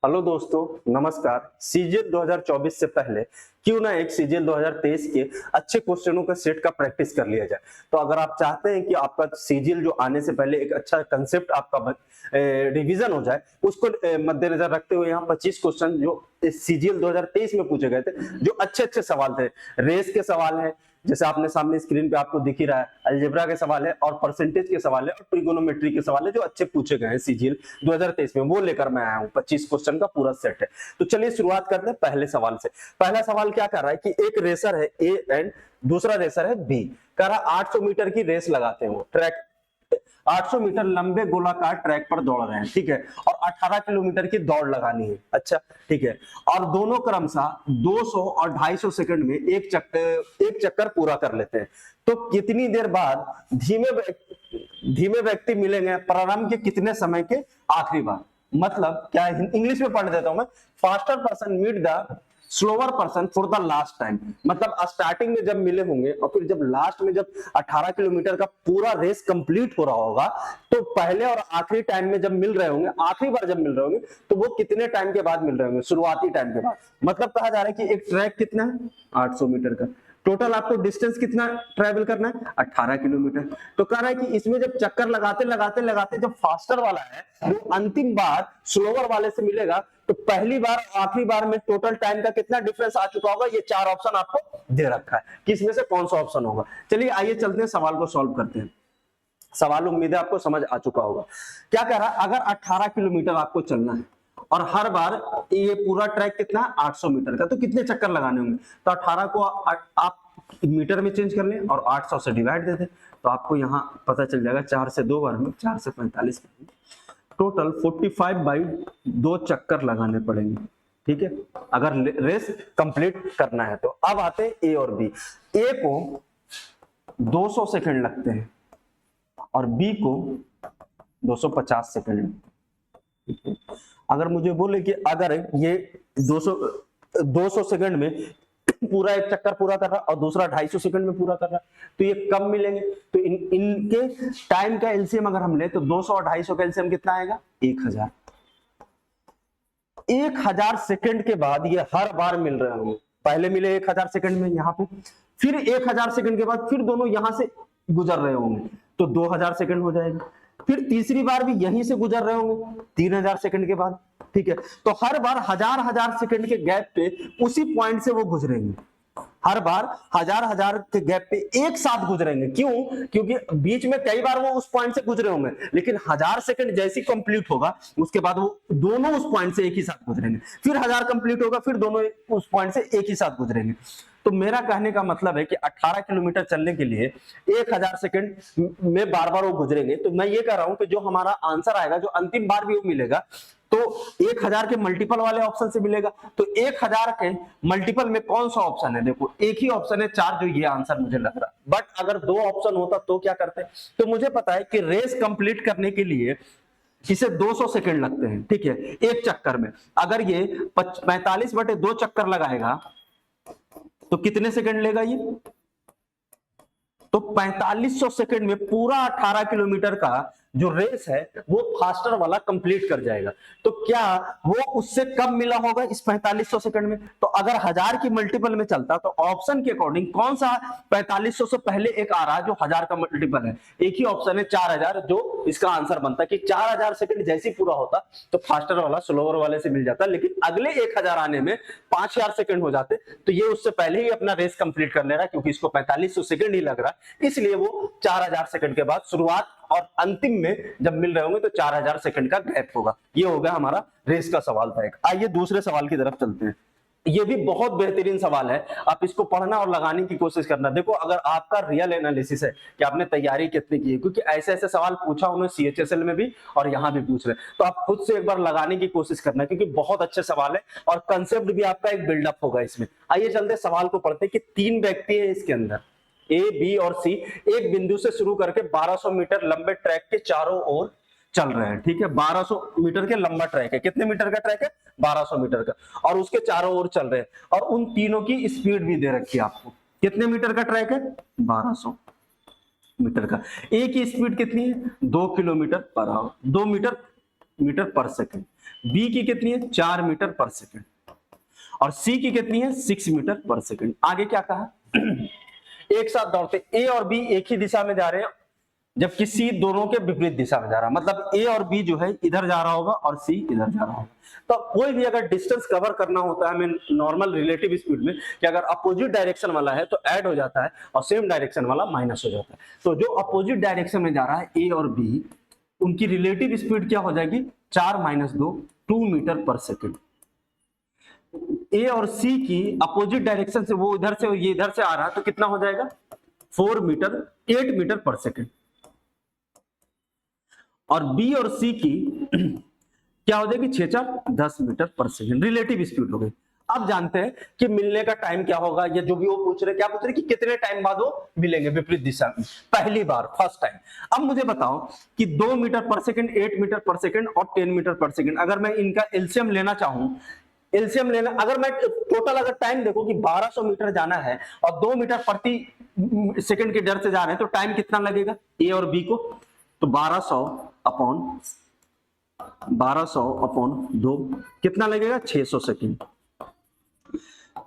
Hello दोस्तों, नमस्कार। CGL 2024 से पहले क्यों ना एक सीजीएल 2023 के अच्छे क्वेश्चनों का सेट का प्रैक्टिस कर लिया जाए। तो अगर आप चाहते हैं कि आपका सीजीएल जो आने से पहले एक अच्छा कंसेप्ट आपका रिवीजन हो जाए, उसको मद्देनजर रखते हुए यहाँ 25 क्वेश्चन जो सीजीएल 2023 में पूछे गए थे, जो अच्छे अच्छे सवाल थे। रेस के सवाल है, जैसे आपने सामने स्क्रीन पे आपको दिख ही रहा है, अलजेब्रा के सवाल है और परसेंटेज के सवाल है और ट्रिगोनोमेट्री के सवाल है, जो अच्छे पूछे गए हैं सीजीएल 2023 में, वो लेकर मैं आया हूँ। 25 क्वेश्चन का पूरा सेट है। तो चलिए शुरुआत करते हैं पहले सवाल से। पहला सवाल क्या कर रहा है कि एक रेसर है ए एंड दूसरा रेसर है बी। कह रहा 800 मीटर की रेस लगाते हैं, वो ट्रैक 800 मीटर लंबे गोलाकार ट्रैक पर दौड़ रहे हैं, ठीक है, और 18 किलोमीटर की दौड़ लगानी है। अच्छा, ठीक है, और दोनों क्रमशः 200 और 250 सेकंड में एक चक्कर पूरा कर लेते हैं। तो कितनी देर बाद धीमे व्यक्ति मिलेंगे प्रारंभ के कितने समय के आखिरी बार? मतलब क्या, इंग्लिश में पढ़ देता हूं मैं। Faster person meet the slower person for the last time. मतलब स्टार्टिंग में जब मिले होंगे और फिर जब लास्ट में जब 18 किलोमीटर का पूरा रेस कंप्लीट हो रहा होगा, तो पहले और आखिरी टाइम में जब मिल रहे होंगे, आखिरी बार जब मिल रहे होंगे, तो वो कितने टाइम के बाद मिल रहे होंगे? शुरुआती टाइम के बाद। मतलब कहा जा रहा है कि एक ट्रैक कितना है? 800 मीटर का। टोटल आपको डिस्टेंस कितना ट्रेवल करना है? 18 किलोमीटर। तो कह रहा है कि इसमें जब चक्कर लगाते लगाते लगाते जब फास्टर वाला है वो अंतिम बार स्लोअर वाले से मिलेगा, तो पहली बार आखिरी बार में टोटल टाइम का कितना डिफरेंस आ चुका होगा? ये 4 ऑप्शन आपको दे रखा है, किसमें से कौन सा ऑप्शन होगा। चलिए आइए चलते हैं, सवाल को सॉल्व करते हैं। सवाल उम्मीद है आपको समझ आ चुका होगा। क्या कह रहा है, अगर 18 किलोमीटर आपको चलना है और हर बार ये पूरा ट्रैक कितना है? 800 मीटर का, तो कितने चक्कर लगाने होंगे? तो 18 को आप मीटर में चेंज कर लें और 800 से डिवाइड दे दें, तो आपको यहाँ पता चल जाएगा 4 से 2 बार में 4 से 45 टोटल 45 बाई 2 चक्कर लगाने पड़ेंगे, ठीक है, अगर रेस कंप्लीट करना है। तो अब आते हैं ए और बी। ए को 200 सेकंड लगते हैं और बी को 250 सेकंड। अगर मुझे बोले कि अगर ये 200 सेकंड में पूरा एक चक्कर पूरा कर रहा और दूसरा 250 सेकंड में पूरा कर रहा, तो ये कब मिलेंगे? तो इनके टाइम का एलसीएम अगर हम ले तो 200 और 250 का एलसीएम कितना आएगा? 1000। 1000 सेकंड के बाद ये हर बार मिल रहे होंगे। पहले मिले 1000 सेकंड में यहाँ पे, फिर 1000 सेकंड के बाद फिर दोनों यहां से गुजर रहे होंगे, तो 2000 सेकंड हो जाएगा। फिर तीसरी बार भी यहीं से गुजर रहे होंगे 3000 सेकंड के बाद, ठीक है। तो हर बार हजार सेकंड के गैप पे उसी पॉइंट से वो गुजरेंगे, हर बार हजार के गैप पे एक साथ गुजरेंगे। क्यों? क्योंकि बीच में कई बार वो उस पॉइंट से गुजरे होंगे, लेकिन 1000 सेकंड जैसे कंप्लीट होगा उसके बाद वो दोनों उस पॉइंट से एक ही साथ गुजरेंगे। फिर 1000 कंप्लीट होगा, फिर दोनों उस पॉइंट से एक ही साथ गुजरेंगे। तो मेरा कहने का मतलब है कि 18 किलोमीटर चलने के लिए 1000 सेकंड में बार बार वो गुजरेंगे। तो मैं ये कह रहा हूं कि जो हमारा आंसर आएगा, जो अंतिम बार भी वो मिलेगा, तो 1000 के मल्टीपल वाले ऑप्शन से मिलेगा। तो 1000 के मल्टीपल में कौन सा ऑप्शन है? देखो एक ही ऑप्शन है 4, जो ये आंसर मुझे लग रहा है। बट अगर 2 ऑप्शन होता तो क्या करते? तो मुझे पता है कि रेस कंप्लीट करने के लिए इसे 200 सेकंड लगते हैं, ठीक है, एक चक्कर में। अगर ये 45/2 चक्कर लगाएगा तो कितने सेकंड लेगा ये? तो 4500 सेकंड में पूरा 18 किलोमीटर का जो रेस है वो फास्टर वाला कंप्लीट कर जाएगा। तो क्या वो उससे कब मिला होगा इस 4500 सेकंड में? तो अगर 1000 की मल्टीपल में चलता तो ऑप्शन के अकॉर्डिंग कौन सा 4500 से पहले एक आ रहा है जो 1000 का मल्टीपल है? एक ही ऑप्शन है 4000, जो इसका आंसर बनता है कि 4000 सेकंड जैसे ही पूरा होता तो फास्टर वाला स्लोअर वाले से मिल जाता। लेकिन अगले 1000 आने में 5000 सेकंड हो जाते, तो ये उससे पहले ही अपना रेस कंप्लीट कर ले रहा है, क्योंकि इसको 4500 सेकंड ही लग रहा है, इसलिए वो 4000 सेकंड के बाद शुरुआत और अंतिम में जब मिल रहे होंगे तो 4000 सेकंड का गैप होगा। ये हो गया हमारा रेस का सवाल था एक। आइए दूसरे सवाल की तरफ चलते हैं। ये भी बहुत बेहतरीन सवाल है, आप इसको पढ़ना और लगाने की कोशिश करना। देखो अगर आपका रियल एनालिसिस है कि आपने तैयारी कितनी की है, क्योंकि ऐसे ऐसे सवाल पूछा उन्होंने सीएचएसएल में भी और यहाँ भी पूछ रहे हैं, तो आप खुद से एक बार लगाने की कोशिश करना, क्योंकि बहुत अच्छे सवाल है और कंसेप्ट भी आपका एक बिल्डअप होगा इसमें। आइए चलते सवाल को पढ़ते कि 3 व्यक्ति है इसके अंदर, ए, बी और सी, एक बिंदु से शुरू करके 1200 मीटर लंबे ट्रैक के चारों ओर चल रहे हैं, ठीक है। 1200 मीटर के लंबा ट्रैक है। कितने मीटर का ट्रैक है? 1200 मीटर का, और उसके चारों ओर चल रहे हैं, और उन तीनों की स्पीड भी दे रखी है आपको। कितने मीटर का ट्रैक है? 1200 मीटर का। ए की स्पीड कितनी है? 2 kilometre per hour, 2 metre metre per second, B की कितनी है 4 मीटर पर सेकंड और सी की कितनी है 6 मीटर पर सेकंड। आगे क्या कहा एक साथ दौड़ते ए और बी एक ही दिशा में जा रहे हैं जबकि सी दोनों के विपरीत दिशा में जा रहा है, मतलब ए और बी जो है इधर जा रहा होगा और सी इधर जा रहा होगा। तो कोई भी अगर डिस्टेंस कवर करना होता है हमें नॉर्मल रिलेटिव स्पीड में कि अगर अपोजिट डायरेक्शन वाला है तो ऐड हो जाता है और सेम डायरेक्शन वाला माइनस हो जाता है। तो जो अपोजिट डायरेक्शन में जा रहा है ए और बी उनकी रिलेटिव स्पीड क्या हो जाएगी 4 माइनस 2 2 मीटर पर सेकेंड। ए और सी की अपोजिट डायरेक्शन से वो इधर से और ये इधर से आ रहा है तो कितना हो जाएगा 8 मीटर पर सेकेंड। और बी और सी की क्या हो जाएगी 6 4 10 मीटर पर सेकेंड रिलेटिव स्पीड हो गई। अब जानते हैं कि मिलने का टाइम क्या होगा, या जो भी वो पूछ रहे क्या पूछ रहे कि कितने टाइम बाद वो मिलेंगे विपरीत दिशा में, पहली बार फर्स्ट टाइम। अब मुझे बताओ कि 2 मीटर पर सेकेंड 8 मीटर पर सेकेंड और 10 मीटर पर सेकेंड अगर मैं इनका एलसीएम लेना चाहूं, एलसीएम लेना अगर मैं टोटल अगर टाइम देखो कि 1200 मीटर जाना है और 2 मीटर प्रति सेकंड के दर से जा रहे हैं तो टाइम कितना लगेगा ए और बी को, तो 1200 अपॉन 2 कितना लगेगा 600 सेकंड।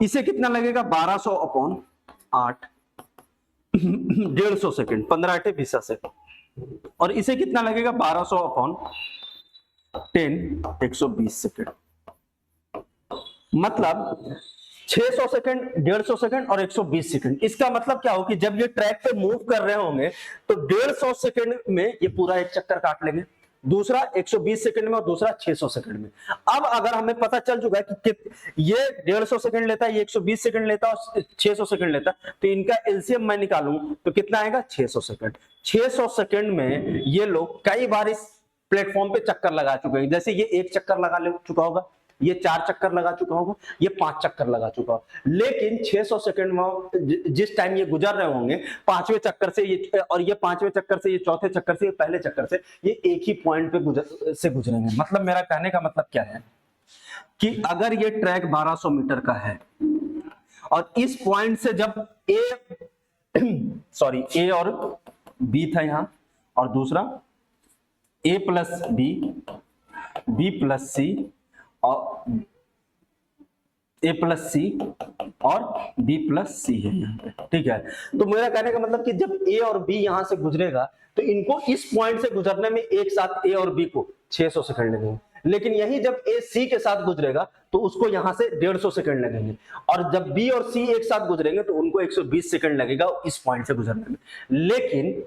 इसे कितना लगेगा 1200 अपॉन 8 150 सेकंड 15 8 20 सेकंड। और इसे कितना लगेगा 1200 अपॉन 10 120 सेकंड। मतलब 600 सेकंड 150 सेकंड और 120 सेकंड। इसका मतलब क्या हो कि जब ये ट्रैक पे मूव कर रहे होंगे तो 150 सेकंड में ये पूरा एक चक्कर काट लेंगे, दूसरा 120 सेकंड में और दूसरा 600 सेकंड में। अब अगर हमें पता चल चुका है कि ये 150 सेकंड लेता है, ये 120 सेकंड लेता है और 600 सेकंड लेता है, तो इनका एलसीएम मैं निकालूं तो कितना आएगा 600 सेकंड। 600 सेकंड में ये लोग कई बार इस प्लेटफॉर्म पे चक्कर लगा चुके हैं। जैसे ये एक चक्कर लगा ले चुका होगा, ये 4 चक्कर लगा चुका होगा, ये 5 चक्कर लगा चुका होगा। लेकिन 600 सेकंड में जिस टाइम ये गुजर रहे होंगे 5वें चक्कर से ये, और ये 5वें चक्कर से, ये चौथे चक्कर से, ये पहले चक्कर से, ये एक ही पॉइंट पे गुजरेंगे। मतलब मेरा कहने का मतलब क्या है कि अगर ये ट्रैक 1200 मीटर का है और इस पॉइंट से जब ए और बी था यहां और दूसरा ए प्लस बी प्लस सी और ए प्लस सी और बी प्लस सी है यहाँ पे, ठीक है। तो मेरा कहने का मतलब कि जब ए और बी यहां से गुजरेगा तो इनको इस पॉइंट से गुजरने में एक साथ ए और बी को 600 सेकंड लगेंगे, लेकिन यही जब ए सी के साथ गुजरेगा तो उसको यहां से 150 सेकंड लगेंगे, और जब बी और सी एक साथ गुजरेंगे तो उनको 120 सेकंड लगेगा इस पॉइंट से गुजरने में। लेकिन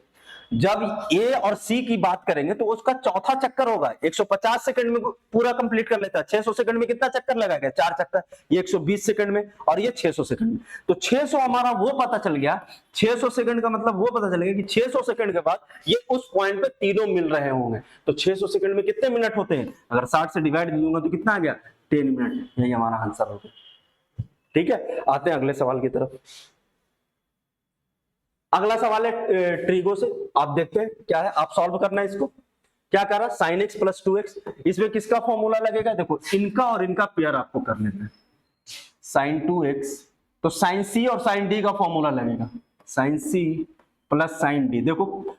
जब ए और सी की बात करेंगे तो उसका चौथा चक्कर होगा 150 सेकंड में पूरा कंप्लीट कर लेता है। 600 सेकंड में कितना चक्कर लगाएगा 4 चक्कर, ये 120 सेकंड में और ये 600 सेकंड में। तो 600 हमारा वो पता चल गया, 600 सेकंड का मतलब वो पता चल गया कि 600 सेकंड के बाद ये उस पॉइंट पे तीनों मिल रहे होंगे। तो 600 सेकंड में कितने मिनट होते हैं, अगर 60 से डिवाइड दूंगा तो कितना आ गया 10 मिनट। यही हमारा आंसर हो गया, ठीक है। आते हैं अगले सवाल की तरफ। अगला सवाल है ट्रिगो से, आप देखते हैं क्या है, आप सॉल्व करना है इसको। क्या कर रहा है sin x प्लस 2x, इसमें किसका फॉर्मूला लगेगा, देखो इनका और इनका पेयर आपको कर लेना है। sin 2x तो sin c और sin d का फॉर्मूला लगेगा, sin c plus sin d। देखो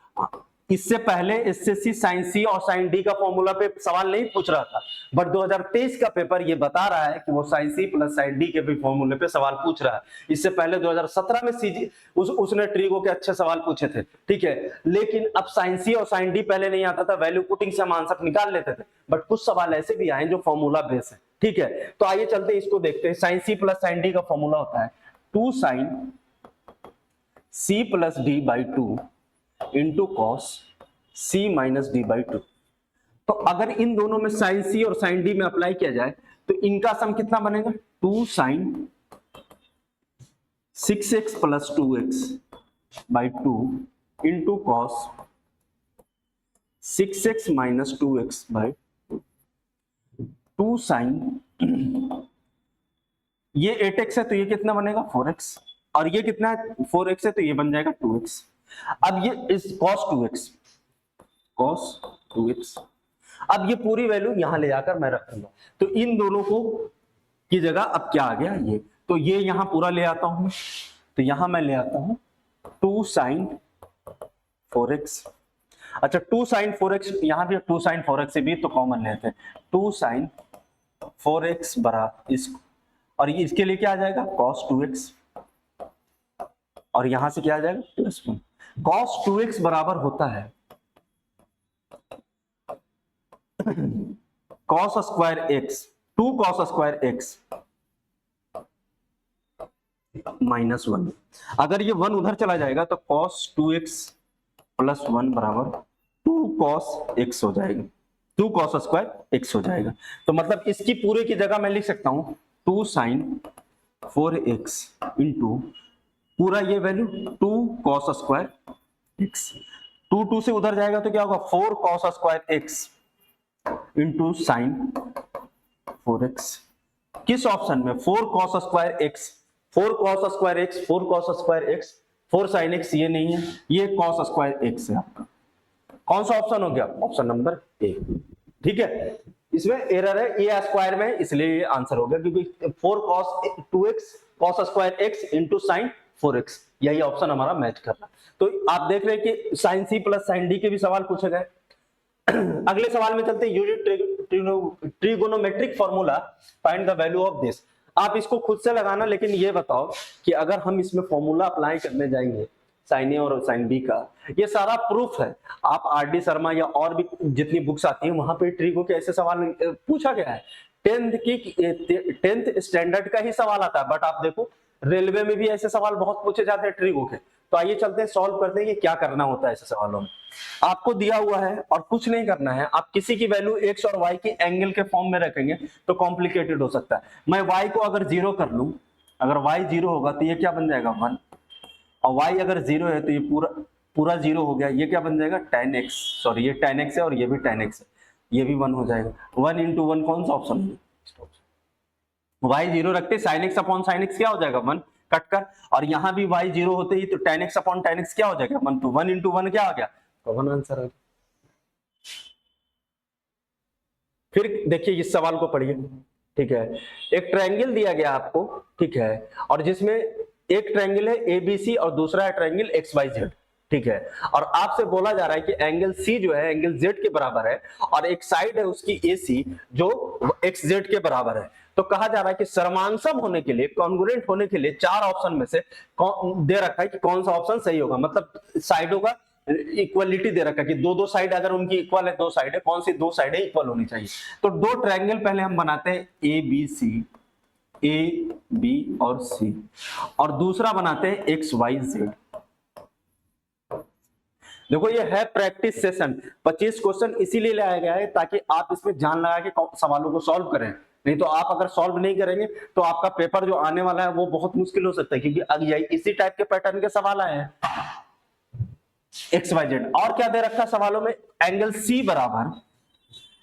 इससे पहले इससे सी sin c और sin d का फॉर्मूला पे सवाल नहीं पूछ रहा था, बट 2023 का पेपर ये बता रहा है कि वो sin c plus sin d के भी फॉर्मूले पे सवाल पूछ रहा है। इससे पहले 2017 में सीजी उसने ट्रिगो के अच्छे सवाल पूछे थे, ठीक है। लेकिन अब sin c और sin d पहले नहीं आता था, वैल्यू पुटिंग से हम आंसर निकाल लेते थे, बट कुछ सवाल ऐसे भी आए जो फॉर्मूला बेस है, ठीक है। तो आइए चलते इसको देखते हैं। sin c plus sin d का फॉर्मूला होता है 2 sin c plus d by 2 into cos c minus D by 2। तो अगर इन दोनों में साइन c और साइन d में अप्लाई किया जाए तो इनका सम कितना बनेगा 2 sine 6x plus 2x by 2 into cos 6x minus 2x by 2 sine, ये 8x है तो ये कितना बनेगा 4x, और ये कितना है 4x है तो ये बन जाएगा 2x। अब ये इस cos 2x, अब ये पूरी वैल्यू यहां ले जाकर मैं रखूंगा, तो इन दोनों को की जगह अब क्या आ गया ये, तो ये यहां पूरा ले आता हूं, तो यहां मैं ले आता हूं 2 साइन 4x अच्छा 2 sin 4x, यहाँ भी 2 sin 4x से भी तो कॉमन लेते हैं, 2 sin 4x बराबर इस, और ये इसके लिए क्या आ जाएगा cos 2x, और यहां से क्या आ जाएगा प्लस 1। cos 2x बराबर होता है cos square x, 2 cos square x minus 1। अगर ये 1 उधर चला जाएगा तो cos 2x प्लस 1 बराबर 2 cos x हो जाएगा, 2 cos स्क्वायर x हो जाएगा। तो मतलब इसकी पूरे की जगह मैं लिख सकता हूं 2 sin 4x इंटू पूरा ये वैल्यू 2 cos स्क्वायर x, 2 से उधर जाएगा तो क्या होगा 4 cos square x into sine 4x। किस ऑप्शन में 4 cos square x, 4 cos square x, 4 cos square x, 4 sin x ये नहीं है, ये cos स्क्वायर x है आपका। कौन सा ऑप्शन हो गया, ऑप्शन नंबर ए। ठीक है, इसमें एरर है, ये स्क्वायर में इसलिए ये आंसर हो गया, क्योंकि 4 cos 2x cos square x into sine 4x, यही ऑप्शन हमारा मैच कर रहा। तो आप देख रहे हैं कि sine C plus sine D के भी सवाल पूछे गए। अगले सवाल में चलते हैं, use trigonometric formula find the value of this. आप इसको खुद से लगाना, लेकिन ये बताओ कि अगर हम इसमें फॉर्मूला अप्लाई करने जाएंगे साइन ए और साइन बी का, ये सारा प्रूफ है। आप आर डी शर्मा या और भी जितनी बुक्स आती है वहां पे ट्रिगो के ऐसे सवाल पूछा गया है। 10th स्टैंडर्ड का ही सवाल आता है, बट आप देखो रेलवे में भी ऐसे सवाल बहुत पूछे जाते हैं ट्रिगो के। तो आइए चलते हैं, सॉल्व करते हैं कि क्या करना होता है ऐसे सवालों में। आपको दिया हुआ है और कुछ नहीं करना है, आप किसी की वैल्यू x और y की एंगल के फॉर्म में रखेंगे तो कॉम्प्लिकेटेड हो सकता है। मैं y को अगर 0 कर लूं, अगर y 0 होगा तो ये क्या बन जाएगा 1, और y अगर 0 है तो ये पूरा 0 हो गया, ये क्या बन जाएगा tan x, सॉरी ये tan x है और ये भी tan x है, ये भी 1 हो जाएगा। 1 इंटू 1 कौन सा ऑप्शन है, y 0 रखते sin x upon sin x क्या हो जाएगा 1 कट कर, और यहां भी y 0 होते ही तो tan x upon tan x क्या हो जाएगा 1, तो 1 इंटू 1 क्या आ गया, तो 1 आंसर है। फिर देखिए इस सवाल को पढ़िए। ठीक है, एक ट्रायंगल दिया गया आपको, ठीक है, और जिसमें एक ट्रायंगल है एबीसी और दूसरा है ट्रायंगल XYZ। ठीक है, और आपसे बोला जा रहा है कि एंगल सी जो है एंगल जेड के बराबर है, और एक साइड है उसकी AC जो XZ के बराबर है। तो कहा जा रहा है कि सर्वांसम होने के लिए, कॉन्ग्रुएंट होने के लिए 4 ऑप्शन में से दे रखा है कि कौन सा ऑप्शन सही होगा, मतलब साइडों का इक्वलिटी दे रखा है कि दो साइड अगर उनकी इक्वल है, 2 साइड है, कौन सी 2 साइड इक्वल होनी चाहिए। तो 2 ट्रायंगल पहले हम बनाते हैं ABC, A B और C, और दूसरा बनाते हैं XYZ। देखो ये है प्रैक्टिस सेशन, 25 क्वेश्चन इसीलिए लाया गया है ताकि आप इसमें जान लगा के सवालों को सॉल्व करें। नहीं तो आप अगर सॉल्व नहीं करेंगे तो आपका पेपर जो आने वाला है वो बहुत मुश्किल हो सकता है, क्योंकि अगले इसी टाइप के पैटर्न के सवाल आए हैं। XYZ और क्या दे रखा सवालों में, एंगल C बराबर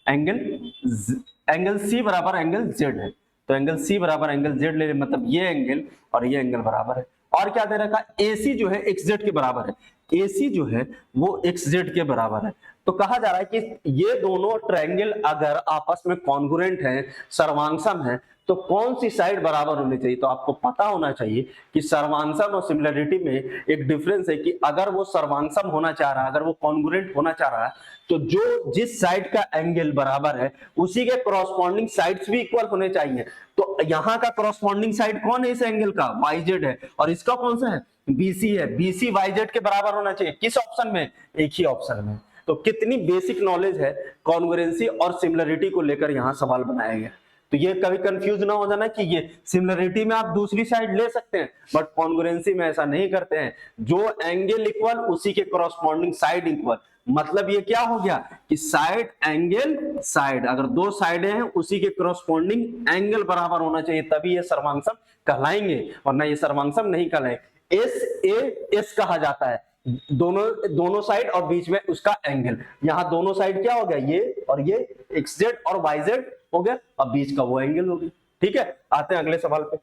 एंगल C बराबर एंगल Z है, तो एंगल C बराबर एंगल Z ले, मतलब ये एंगल और ये एंगल बराबर है। और क्या दे रखा, AC जो है XZ के बराबर है, AC जो है वो XZ के बराबर है। तो कहा जा रहा है कि ये दोनों ट्रायंगल अगर आपस में कॉन्ग्रुएंट हैं, सर्वांसम है, तो कौन सी साइड बराबर होनी चाहिए। तो आपको पता होना चाहिए कि सर्वांसम और सिमिलरिटी में एक डिफरेंस है कि अगर वो सर्वांसम होना चाह रहा है, अगर वो कॉन्ग्रुएंट होना चाह रहा है, तो जो जिस साइड का एंगल बराबर है उसी के कॉरस्पॉन्डिंग साइड्स भी इक्वल होने चाहिए। तो यहाँ का कॉरस्पॉन्डिंग साइड कौन है इस एंगल का, YZ है, और इसका कौन सा है, BC है, BC YZ के बराबर होना चाहिए। किस ऑप्शन में, एक ही ऑप्शन में। तो कितनी बेसिक नॉलेज है कॉन्ग्रुएंसी और सिमिलरिटी को लेकर यहाँ सवाल बनाया गया। तो ये कभी कंफ्यूज ना हो जाना कि ये सिमिलरिटी में आप दूसरी साइड ले सकते हैं, बट कॉन्ग्रुएंसी में ऐसा नहीं करते हैं, जो एंगल इक्वल उसी के कॉरस्पॉन्डिंग साइड इक्वल। मतलब ये क्या हो गया कि साइड एंगल साइड, अगर 2 साइडें हैं उसी के कॉरस्पॉन्डिंग एंगल बराबर होना चाहिए, तभी ये सर्वांसम कहलाएंगे, वरना ये सर्वांसम नहीं कहलाएंगे। SAS कहा जाता है दोनों साइड और बीच में उसका एंगल। यहां दोनों साइड क्या हो गया, ये और ये XZ और YZ हो गया, अब बीच का वो एंगल हो गया। ठीक है, आते हैं अगले सवाल पे।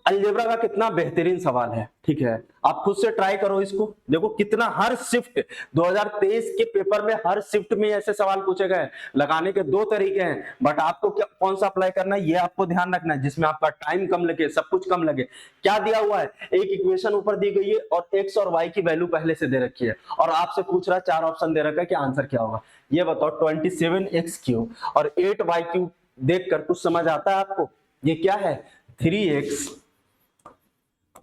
अलजेब्रा का कितना बेहतरीन सवाल है, ठीक है। आप खुद से ट्राई करो इसको, देखो कितना हर शिफ्ट 2023 के पेपर में हर शिफ्ट में ऐसे सवाल पूछे गए। लगाने के दो तरीके हैं, बट आपको क्या कौन सा अप्लाई करना है ये आपको ध्यान रखना है, जिसमें आपका टाइम कम लगे, सब कुछ कम लगे। क्या दिया हुआ है, एक इक्वेशन ऊपर दी गई है और एक्स और वाई की वैल्यू पहले से दे रखी है, और आपसे पूछ रहा है, 4 ऑप्शन दे रखा है कि आंसर क्या होगा। ये बताओ 27x³ और 8y³ देखकर कुछ समझ आता है आपको? ये क्या है, 3x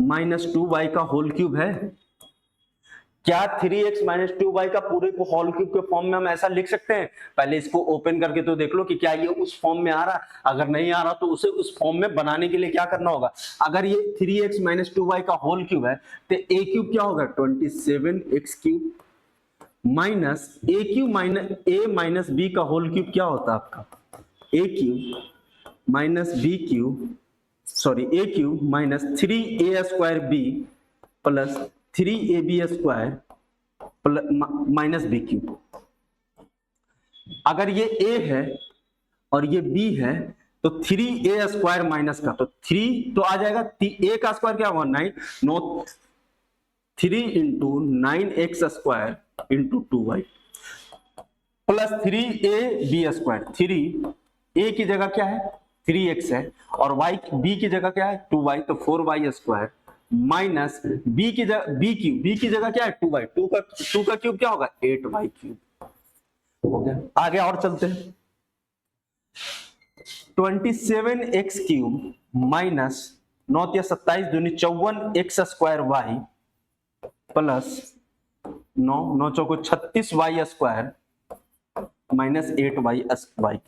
माइनस 2y का होल क्यूब है। क्या 3x माइनस 2y का पूरे को होल क्यूब के फॉर्म में हम ऐसा लिख सकते हैं? पहले इसको ओपन करके तो देख लो कि क्या ये उस फॉर्म में आ रहा है। अगर नहीं आ रहा तो उसे उस फॉर्म में बनाने के लिए क्या करना होगा। अगर ये 3x माइनस 2y का होल क्यूब है तो a क्यूब क्या होगा, 27x³ minus a cube minus a minus b का होल क्यूब क्या होता है आपका, a cube minus b cube, sorry a cube minus 3a² b plus 3ab² minus b cube. अगर ये a है और ये b है तो 3a² माइनस का, तो 3 तो आ जाएगा, a का स्क्वायर क्या होगा 9, 3 into 9x² into 2y plus 3ab²। 3a की जगह क्या है 3x है और y b की जगह क्या है 2y, तो 4y² माइनस b की जगह b की जगह क्या है 2y, 2 का क्यूब क्या होगा 8y³। हो गया, आगे और चलते हैं। 27x³ माइनस 9 या 27 दूनी 54x² प्लस 9 9 चौको 36y² माइनस 8y²।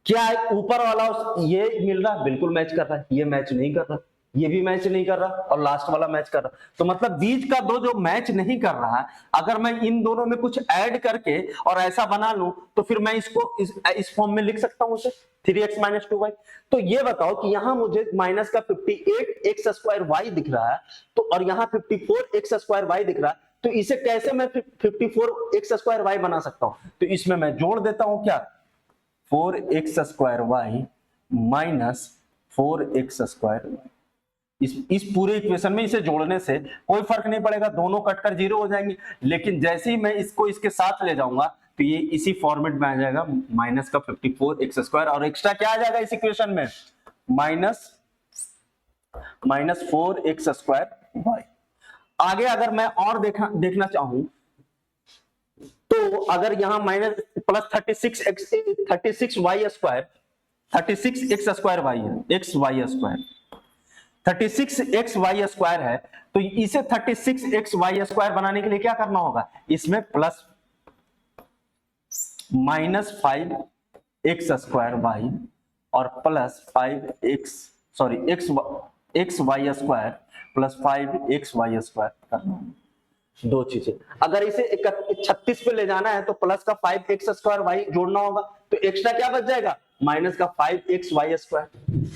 क्या है ऊपर वाला ये मिल रहा, बिल्कुल मैच कर रहा है, ये मैच नहीं कर रहा, ये भी मैच नहीं कर रहा और लास्ट वाला मैच कर रहा। तो मतलब बीच का दो जो मैच नहीं कर रहा है, अगर मैं इन दोनों में कुछ ऐड करके और ऐसा बना लूं तो फिर मैं इसको इस फॉर्म में लिख सकता हूं, उसे 3x माइनस 2y। तो ये बताओ कि यहां मुझे माइनस का 58x² दिख रहा है, तो और यहां 54x² दिख रहा है, तो इसे कैसे मैं 54x² बना सकता हूं। तो इसमें मैं जोड़ देता हूं क्या, 4x² माइनस 4x²। इस पूरे इक्वेशन में इसे जोड़ने से कोई फर्क नहीं पड़ेगा, दोनों कटकर 0 हो जाएंगे। लेकिन जैसे ही मैं इसको इसके साथ ले जाऊंगा तो ये इसी फॉर्मेट में आ जाएगा, माइनस का 54x² और एक्स्ट्रा क्या आ जाएगा इस इक्वेशन में, माइनस 4x²y। आगे अगर मैं और देखना चाहूं तो अगर यहां माइनस प्लस 36y² 36x² है, xy², 36xy² है, तो इसे 36xy² बनाने के लिए क्या करना होगा, इसमें प्लस माइनस 5x² और प्लस xy² प्लस 5xy² करना होगा। दो चीजें, अगर इसे 36 पे ले जाना है तो प्लस का 5x² जोड़ना होगा, तो एक्स्ट्रा क्या बच जाएगा, माइनस का 5xy²,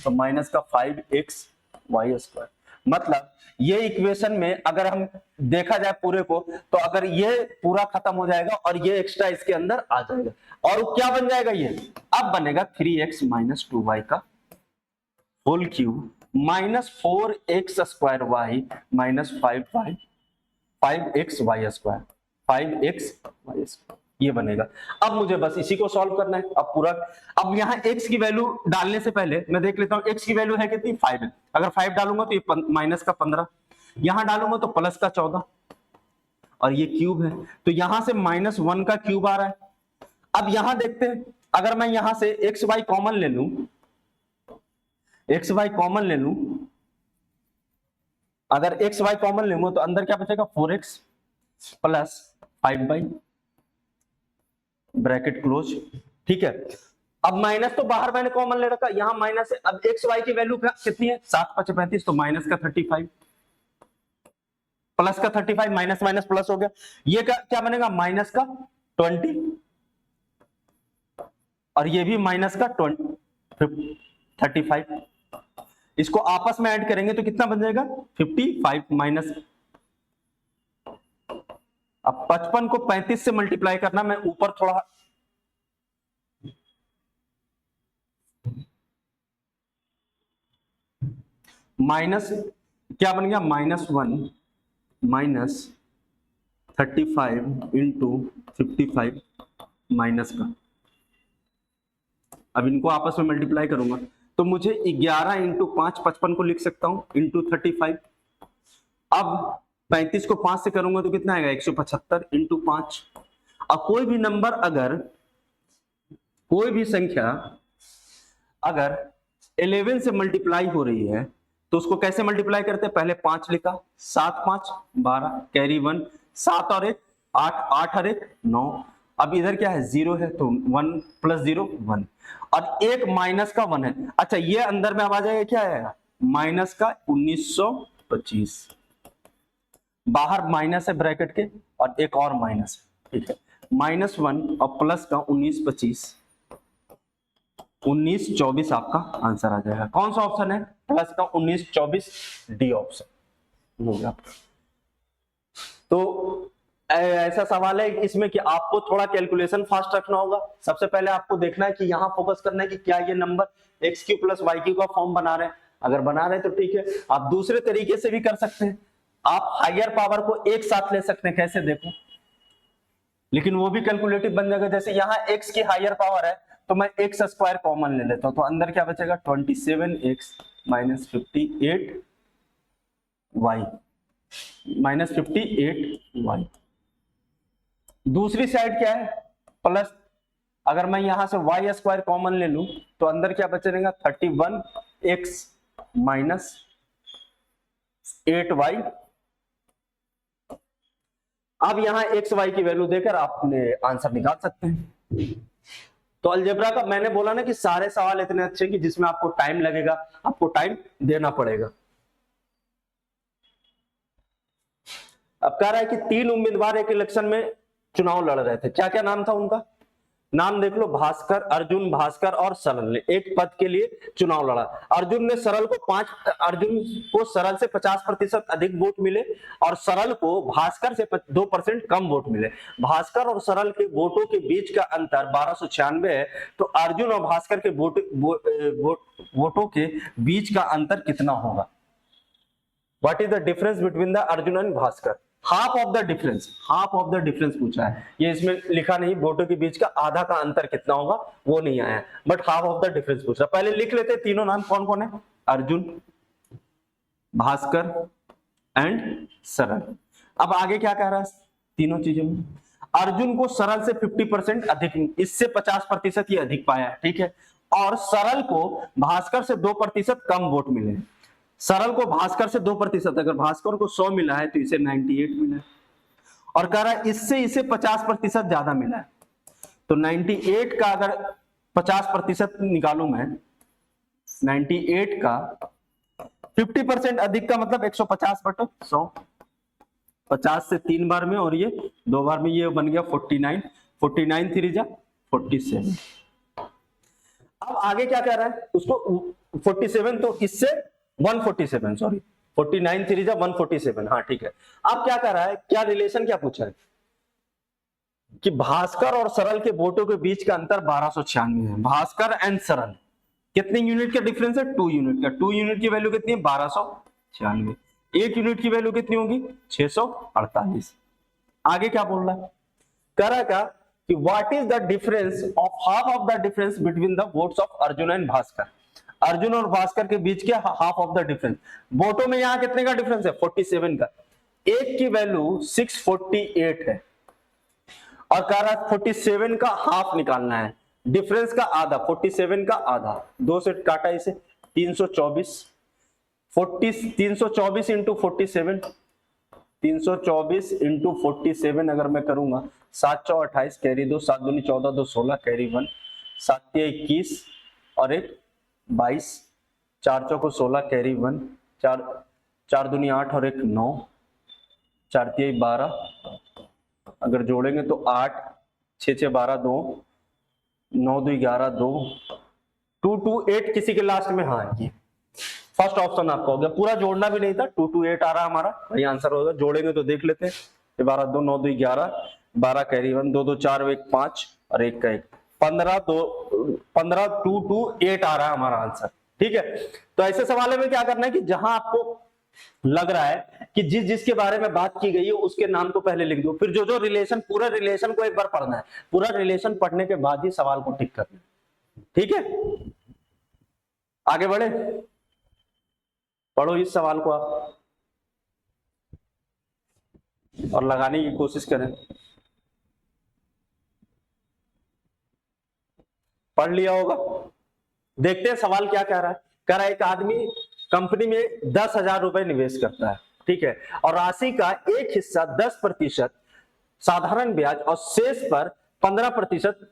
तो माइनस का 5xy²। मतलब ये इक्वेशन में अगर हम देखा जाए पूरे को, तो अगर ये पूरा खत्म हो जाएगा और ये एक्स्ट्रा इसके अंदर आ जाएगा, और क्या बन जाएगा, ये अब बनेगा 3x माइनस 2y का whole cube minus 4x² minus 5xy², ये बनेगा। अब मुझे बस इसी को सॉल्व करना है। अब पूरा, अब यहाँ x की वैल्यू डालने से पहले मैं देख लेता हूँ x की वैल्यू है कितनी, 5 है। अगर 5 डालूंगा तो ये माइनस का 15, यहां डालूंगा तो प्लस का 14 और ये क्यूब है, तो यहां से -1 का क्यूब आ रहा है। अब यहां देखते हैं, अगर मैं यहां से xy कॉमन ले लूं, xy कॉमन ले लूं, अगर xy कॉमन लूंगा तो अंदर क्या बचेगा, 4x plus 5y bracket close, ठीक है। अब माइनस तो बाहर मैंने कॉमन ले रखा, यहां माइनस है। अब xy की वैल्यू कितनी है, 7 5 35, तो माइनस का 35 प्लस का 35, माइनस माइनस प्लस हो गया, ये क्या बनेगा, माइनस का 20 और ये भी माइनस का 35। इसको आपस में ऐड करेंगे तो कितना बन जाएगा, 55 माइनस, अब 55 को 35 से मल्टीप्लाई करना, मैं ऊपर थोड़ा माइनस क्या बन गया, -1 माइनस 35 इंटू 55 माइनस का। अब इनको आपस में मल्टीप्लाई करूंगा तो मुझे 11 इंटू 5 55 को लिख सकता हूं इंटू 35। अब 35 को 5 से करूंगा तो कितना आएगा 175 इंटू 5। अब कोई भी नंबर अगर कोई भी संख्या अगर 11 से मल्टीप्लाई हो रही है तो उसको कैसे मल्टीप्लाई करते हैं, पहले 5 लिखा, 7 5 12 कैरी 1, 7 और 1 8, 8 और 1 9। अब इधर क्या है 0 है तो 1 प्लस 0 1 और एक माइनस का 1 है। अच्छा ये अंदर में अब आ जाएगा, क्या आएगा माइनस का 1925, बाहर माइनस है ब्रैकेट के और एक और माइनस है, ठीक है, -1 और प्लस का 1925 1924 आपका आंसर आ जाएगा। कौन सा ऑप्शन है, प्लस का 1924 डी ऑप्शन हो गया। तो ऐसा सवाल है इसमें कि आपको थोड़ा कैलकुलेशन फास्ट रखना होगा। सबसे पहले आपको देखना है कि यहाँ फोकस करना है कि क्या ये number X Q plus Y Q का फॉर्म बना रहे हैं। अगर बना रहे हैं तो ठीक है, आप दूसरे तरीके से भी कर सकते हैं, आप हायर पावर को एक साथ ले सकते हैं, कैसे देखो, लेकिन वो भी कैलकुलेटिव बन जाएगा। जैसे यहाँ x की हायर पावर है तो मैं x स्क्वायर कॉमन ले लेता हूं तो अंदर क्या बचेगा 27x माइनस 58y। दूसरी साइड क्या है प्लस, अगर मैं यहां से y स्क्वायर कॉमन ले लूं तो अंदर क्या बचेगा 31x माइनस 8y। अब यहां एक्स वाई की वैल्यू देकर आपने आंसर निकाल सकते हैं। तो अलजेब्रा का मैंने बोला ना कि सारे सवाल इतने अच्छे कि जिसमें आपको टाइम लगेगा, आपको टाइम देना पड़ेगा। अब कह रहा है कि 3 उम्मीदवार एक इलेक्शन में चुनाव लड़ रहे थे, क्या क्या नाम था उनका, नाम देख लो, भास्कर, अर्जुन, भास्कर और सरल ने एक पद के लिए चुनाव लड़ा। अर्जुन को सरल से 50% अधिक वोट मिले और सरल को भास्कर से 2% कम वोट मिले। भास्कर और सरल के वोटों के बीच का अंतर 1296 है, तो अर्जुन और भास्कर के वोटों के बीच का अंतर कितना होगा। What is the difference between the Arjun and Bhaskar, half of the difference पूछा है। ये इसमें लिखा नहीं वोटों के बीच का आधा का अंतर कितना होगा वो नहीं आया, but half of the difference पूछ रहा। पहले लिख लेते तीनों नाम कौन कौन है, अर्जुन, भास्कर एंड सरल। अब आगे क्या कह रहा है तीनों चीजों में, अर्जुन को सरल से 50% अधिक, इससे 50% ही अधिक पाया, ठीक है, और सरल को भास्कर से 2% कम वोट मिले। सरल को भास्कर से 2%, अगर भास्कर को 100 मिला है तो इसे 98 मिला है, और कह रहा है इससे इसे 50% ज्यादा मिला है। तो 98 का अगर 50% निकालू मैं, 98 का 50% अधिक का मतलब 150/100, 50 से 3 बार में और ये 2 बार में, ये बन गया 49, 49 3 जा 47। अब आगे क्या कह रहा है उसको 47, तो इससे 147, सॉरी 49 3 जा 147, हाँ ठीक है। अब क्या कर रहा है, क्या रिलेशन क्या पूछा है कि भास्कर और सरल के वोटों के बीच का अंतर 1296 है। भास्कर एंड सरल कितने यूनिट का डिफरेंस है, 2 यूनिट का। 2 यूनिट की वैल्यू कितनी है 1296, 1 यूनिट की वैल्यू कितनी होगी 648। आगे क्या बोल रहा है, कह रहा है कि what is the difference of half of the difference between the votes of Arjun and Bhaskar. Arjun और भास्कर के बीच के हाफ ऑफ द डिफरेंस, वोटों में यहां कितने का डिफरेंस है 47 का, एक की वैल्यू 648 है और कह रहा है 47 का हाफ निकालना है, डिफरेंस का आधा, 47 का आधा, 2 से काटा इसे 324, 324 इंटू 47, 324 इंटू 47 अगर मैं करूंगा 7 चौ 28 कैरी 2, 7 दूनी 14 2 16 कैरी 1, 7 21 और 1 22, 4 चौको 16 कैरी 1, 4 दूनी 8 और 1 9, 4 तिहाई 12, अगर जोड़ेंगे तो 8, 6 6 12 2, 9 2 11 2, 2 2 8 किसी के लास्ट में, हाँ ये फर्स्ट ऑप्शन आपका हो गया, पूरा जोड़ना भी नहीं था, 2 2 8 आ रहा हमारा, वही आंसर होगा। जोड़ेंगे तो देख लेते हैं, 12 2 9 2 11, 12 कैरी 1, 2 2 4 1 5 और 1 का 1, 15 2 2 8 आ रहा है हमारा आंसर। ठीक है, तो ऐसे सवालों में क्या करना है कि जहां आपको लग रहा है कि जिसके बारे में बात की गई है उसके नाम को पहले लिख दो, फिर जो जो रिलेशन, पूरा रिलेशन को एक बार पढ़ना है, पूरा रिलेशन पढ़ने के बाद ही सवाल को टिक करना है। ठीक है, आगे बढ़े, पढ़ो इस सवाल को आप और लगाने की कोशिश करें। पढ़ लिया होगा, देखते हैं सवाल क्या कह रहा है। कह रहा है एक आदमी कंपनी में 10,000 रुपए निवेश करता है, ठीक है, और राशि का एक हिस्सा 10% साधारण ब्याज और शेष पर 15%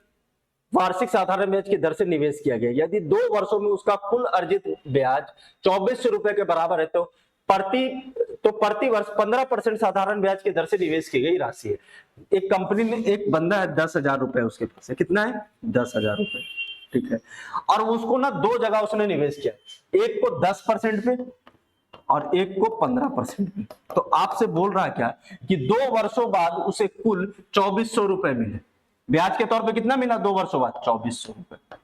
वार्षिक साधारण ब्याज की दर से निवेश किया गया। यदि 2 वर्षों में उसका कुल अर्जित ब्याज 2400 रुपए के बराबर है तो प्रति वर्ष 15% साधारण ब्याज की दर से निवेश की गई राशि है। एक कंपनी में एक बंदा है, 10,000 रुपए उसके पास है, कितना है 10,000 रुपए, ठीक है, और उसको ना 2 जगह उसने निवेश किया, एक को 10% पे और एक को 15% पे। तो आपसे बोल रहा है क्या कि 2 वर्षों बाद उसे कुल 2400 रुपए मिले, ब्याज के तौर पे कितना मिला 2 वर्षों बाद 2400 रुपए।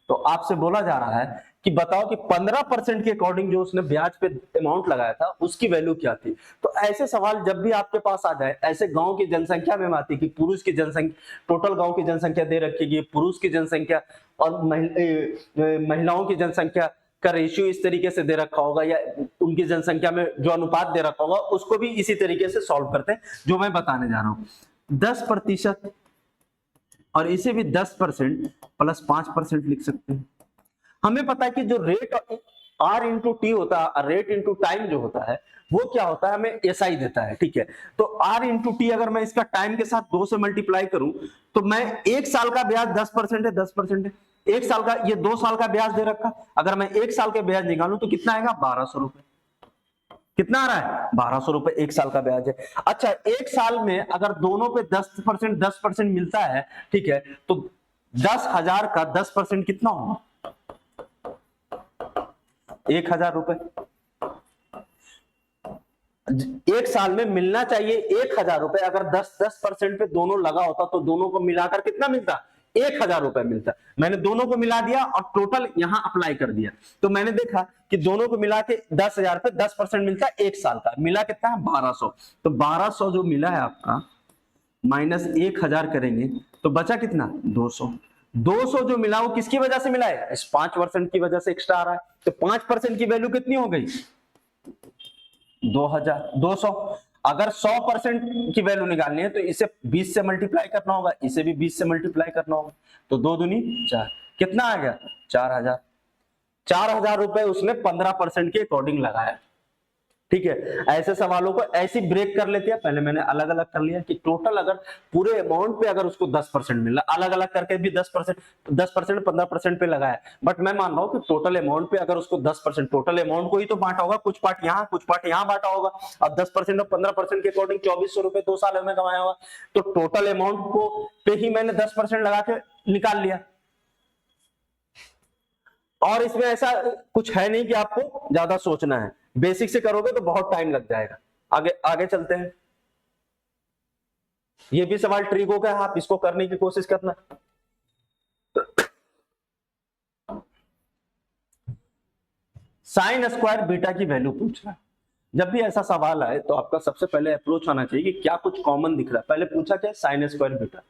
तो आपसे बोला जा रहा है कि बताओ कि 15% के अकॉर्डिंग जो उसने ब्याज पे अमाउंट लगाया था उसकी वैल्यू क्या थी। तो ऐसे सवाल जब भी आपके पास आ जाए, ऐसे गांव की जनसंख्या में आती कि पुरुष की जनसंख्या, टोटल गांव की जनसंख्या दे रखी है, पुरुष की जनसंख्या और महिलाओं की जनसंख्या का रेशियो इस तरीके से दे रखा होगा, या उनकी जनसंख्या में जो अनुपात दे रखा होगा उसको भी इसी तरीके से सॉल्व करते हैं जो मैं बताने जा रहा हूं। 10% और इसे भी 10% प्लस 5% लिख सकते हैं। हमें पता है कि जो रेट R इंटू टी होता है, रेट इंटू टाइम जो होता है वो क्या होता है, हमें SI देता है, ठीक है। तो R इंटू टी अगर मैं इसका टाइम के साथ 2 से मल्टीप्लाई करूं तो मैं 1 साल का ब्याज 10% है, 10% है, 1 साल का, ये 2 साल का ब्याज दे रखा, अगर मैं 1 साल के ब्याज निकालूं तो कितना आएगा 1200 रुपए। कितना आ रहा है 1200 रुपए 1 साल का ब्याज है। अच्छा, 1 साल में अगर दोनों पे 10% मिलता है, ठीक है, तो 10,000 का 10% कितना होगा 1,000 रुपए। 1 साल में मिलना चाहिए 1,000 रुपए, अगर 10% पे दोनों लगा होता तो दोनों को मिलाकर कितना मिलता 1,000 रुपए मिलता। मैंने दोनों को मिला दिया और टोटल यहां अप्लाई कर दिया, तो मैंने देखा कि दोनों को मिला के 10,000 पे 10% मिलता है 1 साल का, मिला कितना है 1200। तो 1200 जो मिला है आपका माइनस 1,000 करेंगे तो बचा कितना 200। 200 जो मिला वो किसकी वजह से मिला है, इस 5% की वजह से एक्स्ट्रा आ रहा है। तो 5% की वैल्यू कितनी हो गई 2,200। अगर 100% की वैल्यू निकालनी है तो इसे 20 से मल्टीप्लाई करना होगा, इसे भी 20 से मल्टीप्लाई करना होगा, तो 2 दूनी 4, कितना आ गया 4,000। 4,000 रुपए उसने 15% के अकॉर्डिंग लगाया, ठीक है। ऐसे सवालों को ऐसी ब्रेक कर लेते हैं, पहले मैंने अलग अलग कर लिया कि टोटल अगर पूरे अमाउंट पे अगर उसको 10% मिला, अलग अलग करके भी 10%, 15% पे लगाया, बट मैं मान रहा हूं कि टोटल अमाउंट पे अगर उसको 10%, टोटल अमाउंट को ही तो बांटा होगा, कुछ पार्ट यहाँ कुछ पार्ट यहाँ बांटा होगा। अब 10% और 15% के अकॉर्डिंग 2400 रुपए 2 साल में कमाया होगा, तो टोटल अमाउंट को पे ही मैंने 10% लगा के निकाल लिया। और इसमें ऐसा कुछ है नहीं कि आपको ज्यादा सोचना है, बेसिक से करोगे तो बहुत टाइम लग जाएगा। आगे आगे चलते हैं, ये भी सवाल ट्रिको का है, आप इसको करने की कोशिश करना। साइन स्क्वायर बीटा की वैल्यू पूछ रहा है। जब भी ऐसा सवाल आए तो आपका सबसे पहले अप्रोच आना चाहिए कि क्या कुछ कॉमन दिख रहा है। पहले पूछा क्या साइन स्क्वायर बीटा,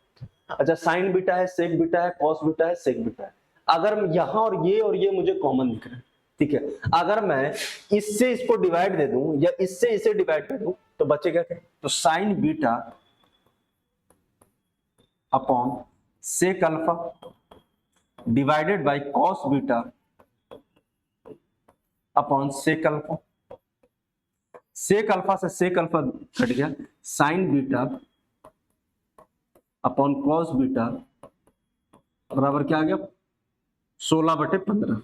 अच्छा साइन बीटा है, सेक बीटा है, कॉस बीटा है, सेक बीटा है। अगर यहां और ये मुझे कॉमन दिख रहा है, ठीक है, अगर मैं इससे इसको डिवाइड दे दूं या इससे इसे डिवाइड कर दूं तो बचेगा क्या, तो sine beta upon sec alpha divided by cos beta upon sec alpha. Sec alpha से सेक अल्फा कट गया, sine beta upon cos beta बराबर क्या आ गया 16/15।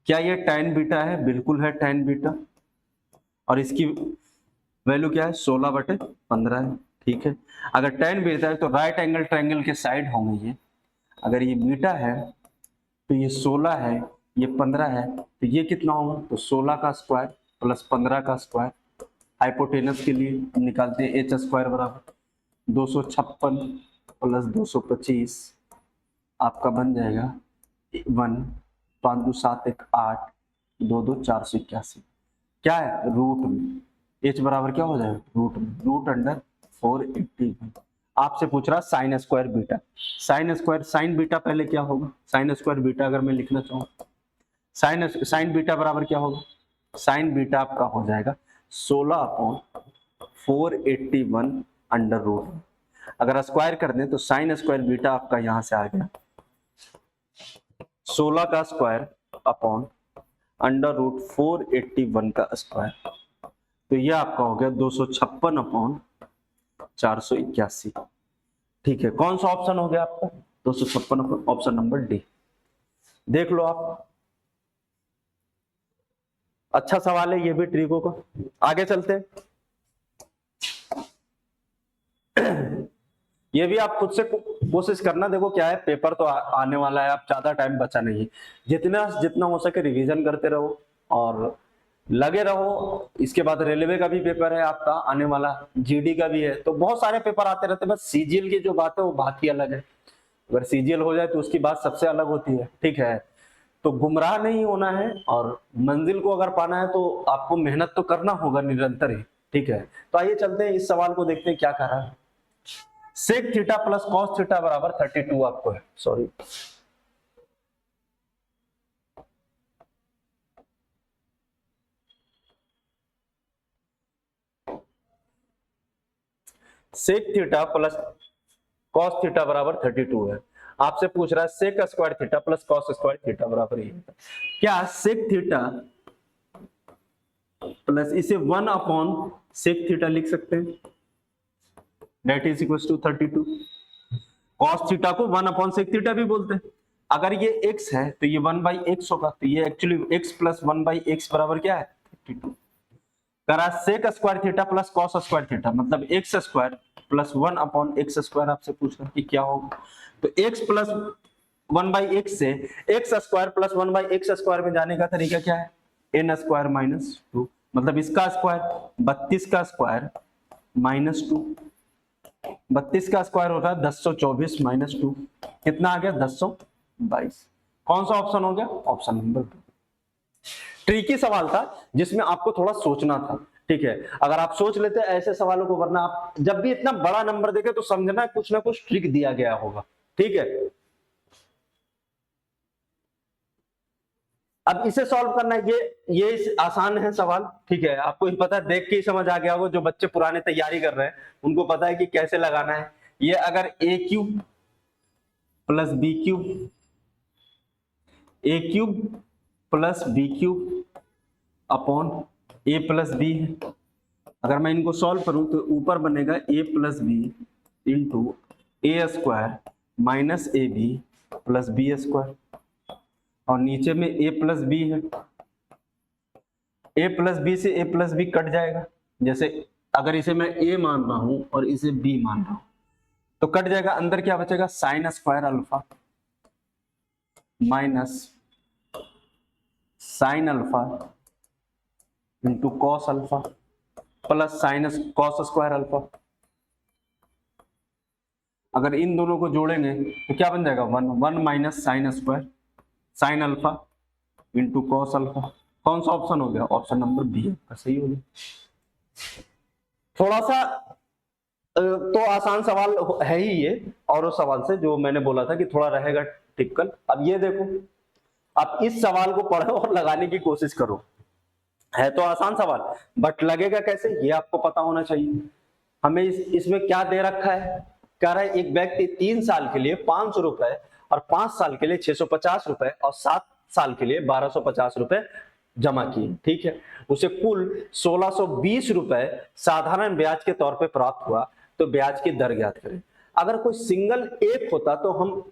क्या ये tan बीटा है, बिल्कुल है tan बीटा, और इसकी वैल्यू क्या है 16/15 है, ठीक है। अगर tan बीटा है तो राइट एंगल ट्रायंगल के साइड होंगे ये, अगर ये बीटा है तो ये 16 है, ये 15 है, तो ये कितना होगा तो 16 का स्क्वायर प्लस 15 का स्क्वायर। हाइपोटेनस के लिए हम निकालते हैं h स्क्वायर बराबर 256 प्लस 225, आपका बन जाएगा 1, 5 2 7 1 8, 2 2 481, क्या है रूट में, h बराबर क्या हो जाएगा रूट में, रूट अंडर 481। आपसे पूछ रहा sine square beta, sine square sine beta पहले क्या होगा, साइन स्क्वायर बीटा अगर मैं लिखना चाहूँ, साइन बीटा बराबर क्या होगा, साइन बीटा आपका हो जाएगा 16/481 अंडर रूट। अगर स्क्वायर कर दें तो साइन स्क्वायर बीटा आपका यहां से आ गया 16 का स्क्वायर अपॉन अंडर रूट 481 का स्क्वायर, तो ये आपका हो गया 256/481। ठीक है, कौन सा ऑप्शन हो गया आपका 256, ऑप्शन नंबर डी। देख लो आप, अच्छा सवाल है ये भी ट्रिको का। आगे चलते हैं, ये भी आप खुद से कोशिश करना। देखो क्या है, पेपर तो आने वाला है, आप ज्यादा टाइम बचा नहीं है, जितना हो सके रिवीजन करते रहो और लगे रहो। इसके बाद रेलवे का भी पेपर है आपका आने वाला, जीडी का भी है, तो बहुत सारे पेपर आते रहते हैं। बस सीजीएल की जो बात है वो बात ही अलग है, अगर सीजीएल हो जाए तो उसकी बात सबसे अलग होती है। ठीक है, तो गुमराह नहीं होना है और मंजिल को अगर पाना है तो आपको मेहनत तो करना होगा निरंतर ही। ठीक है, तो आइए चलते हैं इस सवाल को देखते हैं क्या कह रहा है। Sec theta plus cos theta बराबर 32 आपको है, sorry sec theta plus cos theta बराबर 32 है। आपसे पूछ रहा है sec square theta plus cos square theta बराबर ये, क्या सेक थीटा प्लस इसे 1 अपॉन सेक थीटा लिख सकते हैं, that is equal to 32। Cos theta को 1 अपॉन सेक थीटा भी बोलते हैं। अगर ये x है तो ये 1/x होगा, तो ये एक्चुअली x प्लस 1/x बराबर क्या है 32। करा sec square theta plus cos square theta, मतलब x square plus 1 upon x square आपसे पूछ रहा है कि क्या होगा, तो x प्लस 1/x से x square plus 1/x square में जाने का तरीका क्या है, n स्क्वायर माइनस 2, मतलब इसका स्क्वायर 32 का स्क्वायर माइनस 2, 32 का स्क्वायर होता है 1024 माइनस 2, कितना आ गया 1022। कौन सा ऑप्शन हो गया, ऑप्शन नंबर 2। ट्रिकी सवाल था जिसमें आपको थोड़ा सोचना था। ठीक है, अगर आप सोच लेते ऐसे सवालों को, वरना आप जब भी इतना बड़ा नंबर देखे तो समझना कुछ ना कुछ ट्रिक दिया गया होगा। ठीक है, अब इसे सॉल्व करना है, ये आसान है सवाल। ठीक है, आपको पता है, देख के ही समझ आ गया होगा, जो बच्चे पुराने तैयारी कर रहे हैं उनको पता है कि कैसे लगाना है। ये अगर a cube plus B cube, a cube plus B cube upon a plus B है, अगर मैं इनको सॉल्व करूं तो ऊपर बनेगा a plus B into A square minus A B plus B square, और नीचे में a प्लस बी है, a प्लस बी से a प्लस बी कट जाएगा। जैसे अगर इसे मैं a मान रहा हूं और इसे b मान रहा हूं तो कट जाएगा, अंदर क्या बचेगा sine square alpha minus sine alpha into cos alpha plus sine cos square alpha. अगर इन दोनों को जोड़ेंगे तो क्या बन जाएगा 1 minus sine square sine alpha into cos alpha. कौन सा ऑप्शन हो गया, ऑप्शन नंबर बी सही हो गया। थोड़ा सा तो आसान सवाल है ही ये, और उस सवाल से जो मैंने बोला था कि थोड़ा रहेगा टिपिकल। अब ये देखो, आप इस सवाल को पढ़ो और लगाने की कोशिश करो। है तो आसान सवाल, बट लगेगा कैसे ये आपको पता होना चाहिए। हमें इसमें क्या दे रखा है, कह रहा है एक व्यक्ति 3 साल के लिए 500 रुपए और 5 साल के लिए 650 रुपए और 7 साल के लिए 1250 रुपए जमा किए। ठीक है, उसे कुल 1620 रुपए साधारण ब्याज के तौर पे प्राप्त हुआ, तो ब्याज की दर ज्ञात करें। अगर कोई सिंगल एक होता तो हम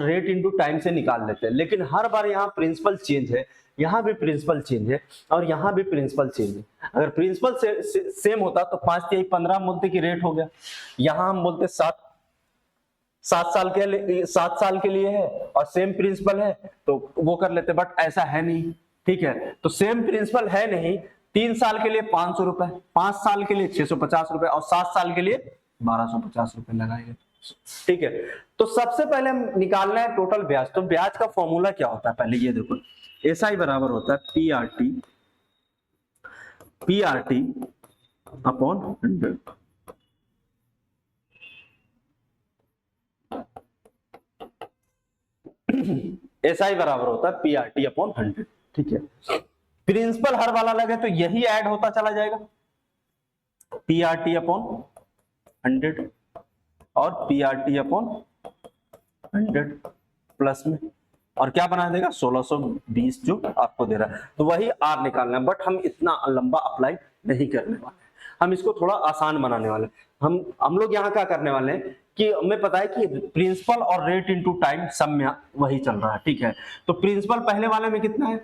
रेट इंटू टाइम से निकाल लेते हैं, लेकिन हर बार यहाँ प्रिंसिपल चेंज है, यहाँ भी प्रिंसिपल चेंज है और यहाँ भी प्रिंसिपल चेंज है। अगर प्रिंसिपल सेम होता तो 5 × 15 बोलते कि रेट हो गया, यहाँ हम बोलते 7 साल के लिए है और सेम प्रिंसिपल है तो वो कर लेते, बट ऐसा है नहीं। ठीक है, तो सेम प्रिंसिपल है नहीं, 3 साल के लिए 500 रुपए, 5 साल के लिए 650 रुपए और 7 साल के लिए 1250 रुपए लगाएंगे। ठीक है। तो सबसे पहले हम निकालना है टोटल ब्याज। तो ब्याज का फॉर्मूला क्या होता है, पहले ये देखो, एसआई बराबर होता है पीआरटी अपॉन 100। एसआई बराबर होता है पीआरटी अपॉन 100। ठीक है, प्रिंसिपल हर वाला लगे तो यही ऐड होता चला जाएगा, पीआरटी अपॉन 100 और पीआरटी अपॉन 100 प्लस में, और क्या बना देगा 1620 जो आपको दे रहा है। तो वही आर निकालना है, बट हम इतना लंबा अप्लाई नहीं करने वाले, हम इसको थोड़ा आसान बनाने वाले। हम लोग यहाँ क्या करने वाले हैं कि हमें पता है कि प्रिंसिपल और रेट इनटू टाइम सब में वही चल रहा है। ठीक है, तो प्रिंसिपल पहले वाले में कितना है,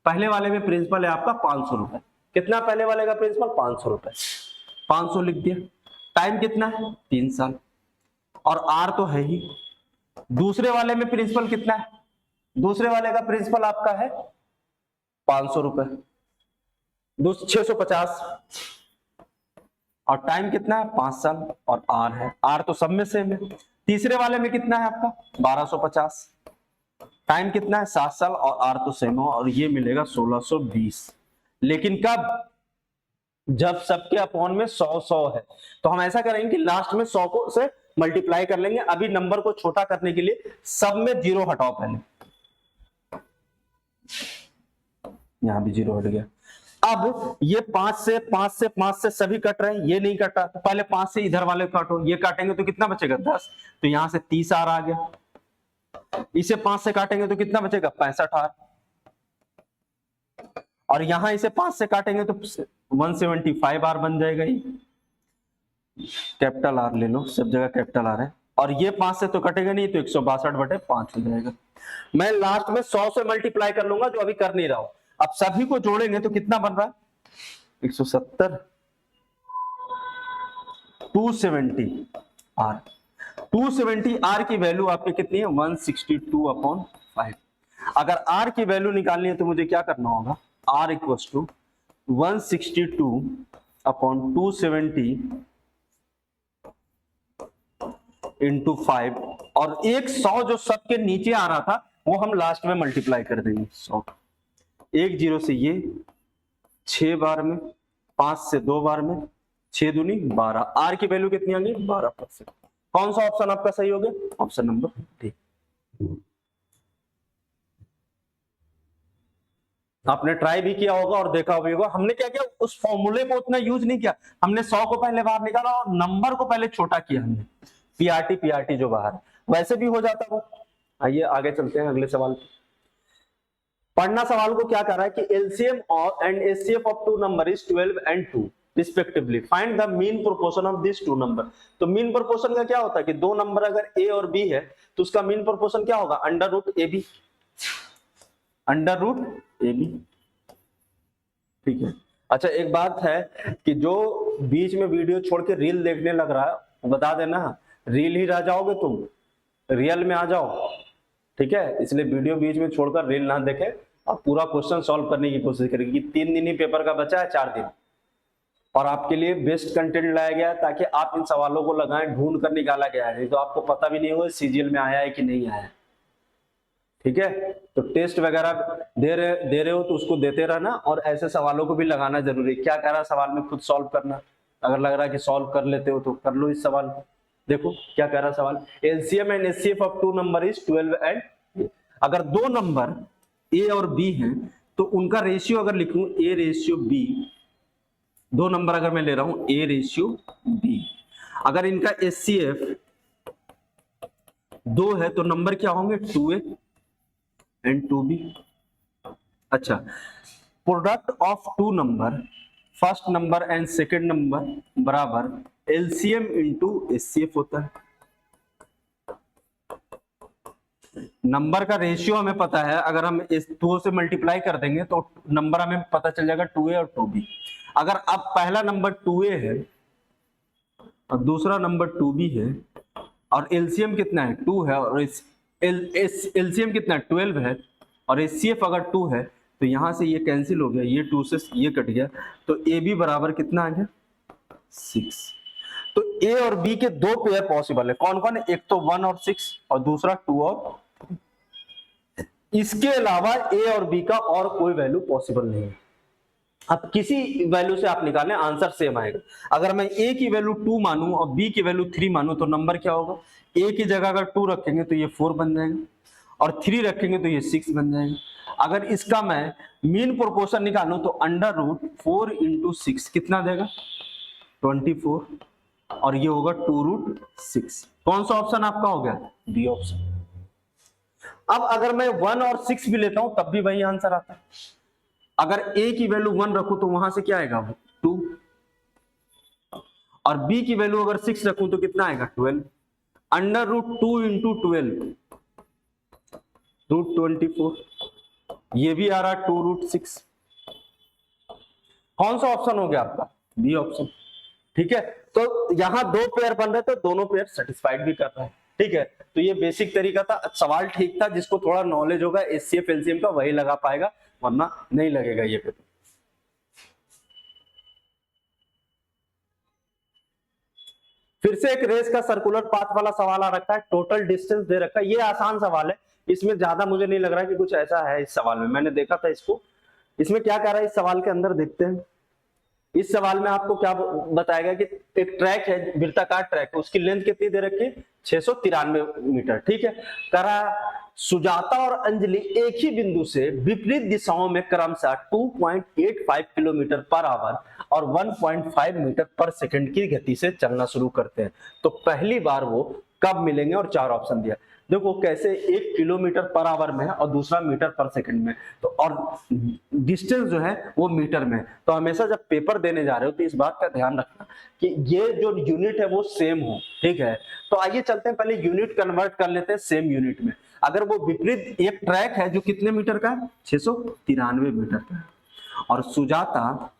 पहले वाले में प्रिंसिपल है आपका 500 रुपए। कितना पहले वाले का प्रिंसिपल 500 रुपए, 500 लिख दिया। टाइम कितना है 3 साल, और आर तो है ही। दूसरे वाले में प्रिंसिपल कितना है, दूसरे वाले का प्रिंसिपल आपका है 500 रुपए, 650, और टाइम कितना है 5 साल, और आर है, आर तो सब में सेम है। तीसरे वाले में कितना है आपका 1250, टाइम कितना है 7 साल, और आर तो सेम हो, और ये मिलेगा 1620। लेकिन कब, जब सबके अपॉन में 100 है, तो हम ऐसा करेंगे कि लास्ट में 100 को से मल्टीप्लाई कर लेंगे। अभी नंबर को छोटा करने के लिए सब में 0 हटाओ, पहले यहां भी 0 हट गया। अब ये 5 से सभी कट रहे हैं, ये नहीं कटा, तो पहले 5 से इधर वाले काटो, ये काटेंगे तो कितना बचेगा 10, तो यहां से 30 आर आ गया। इसे 5 से काटेंगे तो कितना बचेगा 65 आर, और यहां इसे 5 से काटेंगे तो 175 आर बन जाएगा। ये कैपिटल आर ले लो, सब जगह कैपिटल आर है, और ये 5 से तो कटेगा नहीं, तो 162/5 हो जाएगा। मैं लास्ट में 100 से मल्टीप्लाई कर लूंगा, जो अभी कर नहीं रहा हूं। अब सभी को जोड़ेंगे तो कितना बन रहा है 170, 270 आर। 270 आर की वैल्यू आपकी कितनी है 162/5। अगर आर की वैल्यू निकालनी है तो मुझे क्या करना होगा, आर इक्वल्स टू 162/270 इंटू 5, और 100 जो सबके नीचे आ रहा था वो हम लास्ट में मल्टीप्लाई कर देंगे। 100 1 0 से ये 6 बार में, 5 से 2 बार में, 6 दूनी 12। आर की वैल्यू कितनी आ गई 12%। कौन सा ऑप्शन आपका सही हो गया, ऑप्शन नंबर डी। आपने ट्राई भी किया होगा और देखा भी होगा। हमने क्या किया, उस फॉर्मूले को उतना यूज नहीं किया, हमने 100 को पहले बाहर निकाला और नंबर को पहले छोटा किया हमने, पीआरटी जो बाहर, वैसे भी हो जाता वो। आइए आगे चलते हैं अगले सवाल। पढ़ना सवाल को क्या कर रहा है कि एलसीएम और and HCF of two number is 12 and 2 respectively, find the mean proportion of this two number. तो मीन प्रोपोर्शन का क्या होता है कि दो नंबर अगर ए और बी है तो उसका मीन प्रोपोर्शन क्या होगा √AB, √AB। ठीक है, अच्छा एक बात है कि जो बीच में वीडियो छोड़ के रील देखने लग रहा है बता देना, रील ही रह जाओगे तुम, रियल में आ जाओ। ठीक है, इसलिए वीडियो बीच में छोड़कर रील ना देखें और पूरा क्वेश्चन सॉल्व करने की कोशिश करेंगे। 3 दिन ही पेपर का बचा है, 4 दिन, और आपके लिए बेस्ट कंटेंट लाया गया है ताकि आप इन सवालों को लगाएं, ढूंढ कर निकाला गया है, तो आपको पता भी नहीं होगा सीजीएल में आया है कि नहीं आया है। ठीक है, तो टेस्ट वगैरह दे रहे हो तो उसको देते रहना, और ऐसे सवालों को भी लगाना जरूरी। क्या कह रहा है सवाल में खुद सॉल्व करना, अगर लग रहा है कि सॉल्व कर लेते हो तो कर लो इस सवाल को। देखो क्या कह रहा सवाल, LCM and HCF of two number is 12 and, अगर दो नंबर ए और बी हैं तो उनका रेशियो अगर लिखूं A/B, दो नंबर अगर मैं ले रहा हूं A/B, अगर इनका एचसीएफ 2 है तो नंबर क्या होंगे 2A and 2B। अच्छा, product of two number, first number and second number बराबर एलसीएम इंटू एचसीएफ होता है। नंबर का रेशियो हमें पता है, अगर हम इस 2 से मल्टीप्लाई कर देंगे तो नंबर हमें पता चल जाएगा 2A और 2B। अगर अब पहला नंबर 2A है और दूसरा नंबर 2B है और एलसीएम कितना है 2 है, और एलसीएम कितना है 12 है, और एचसीएफ अगर 2 है तो यहां से ये कैंसिल हो गया, ये 2 से ये कट गया, तो AB बराबर कितना आ गया 6। तो ए और बी के दो पेयर पॉसिबल है, कौन कौन है? एक तो 1 और 6 और दूसरा 2 और 3। इसके अलावा ए और बी का और कोई वैल्यू पॉसिबल नहीं है। अब किसी वैल्यू से आप निकालें, आंसर सेम आएगा। अगर मैं ए की वैल्यू 2 मानूं और बी की वैल्यू 3 मानूं तो नंबर क्या होगा? ए की जगह अगर 2 रखेंगे तो ये 4 बन जाएगा और 3 रखेंगे तो ये 6 बन जाएगा। अगर इसका मैं मीन प्रोपोर्शन निकालूं तो अंडर रूट 4 इंटू 6 कितना देगा? 24 और ये होगा 2 रूट 6। कौन सा ऑप्शन आपका हो गया? B option. अब अगर मैं 1 और 6 भी लेता हूं तब भी वही आंसर आता है। अगर a की वैल्यू 1 रखूं तो वहां से क्या आएगा? 2 और b की वैल्यू अगर 6 रखूं तो कितना आएगा? 12। अंडर रूट 2 इंटू 12 रूट 24, ये भी आ रहा 2 रूट 6। कौन सा ऑप्शन हो गया आपका? B option. ठीक है, तो यहां दो पेयर बन रहे थे, दोनों पेयर सेटिस्फाइड भी कर रहे हैं। ठीक है, तो ये बेसिक तरीका था, सवाल ठीक था। जिसको थोड़ा नॉलेज होगा एचसीएफ एलसीएम का वही लगा पाएगा, वरना नहीं लगेगा ये पेपर। फिर से एक रेस का सर्कुलर पाथ वाला सवाल आ रखा है, टोटल डिस्टेंस दे रखा है। ये आसान सवाल है, इसमें ज्यादा मुझे नहीं लग रहा है कि कुछ ऐसा है इस सवाल में। मैंने देखा था इसको, इसमें क्या कह रहा है इस सवाल के अंदर, देखते हैं। इस सवाल में आपको क्या बताएगा कि एक ट्रैक है, वृत्ताकार ट्रैक है, उसकी लेंथ कितनी दे रखी है? 693 मीटर। ठीक है, कह रहा सुजाता और अंजलि एक ही बिंदु से विपरीत दिशाओं में क्रमशः 2.85 किलोमीटर पर आवर और 1.5 मीटर पर सेकंड की गति से चलना शुरू करते हैं, तो पहली बार वो कब मिलेंगे? और 4 ऑप्शन दिया। देखो कैसे, एक किलोमीटर पर आवर में है और दूसरा मीटर पर सेकंड में, तो और डिस्टेंस जो है वो मीटर में। तो हमेशा जब पेपर देने जा रहे हो तो इस बात का ध्यान रखना कि ये जो यूनिट है वो सेम हो। ठीक है, तो आइए चलते हैं, पहले यूनिट कन्वर्ट कर लेते हैं सेम यूनिट में। अगर वो विपरीत, एक ट्रैक है जो कितने मीटर का है? 693 मीटर का है, और सुजाता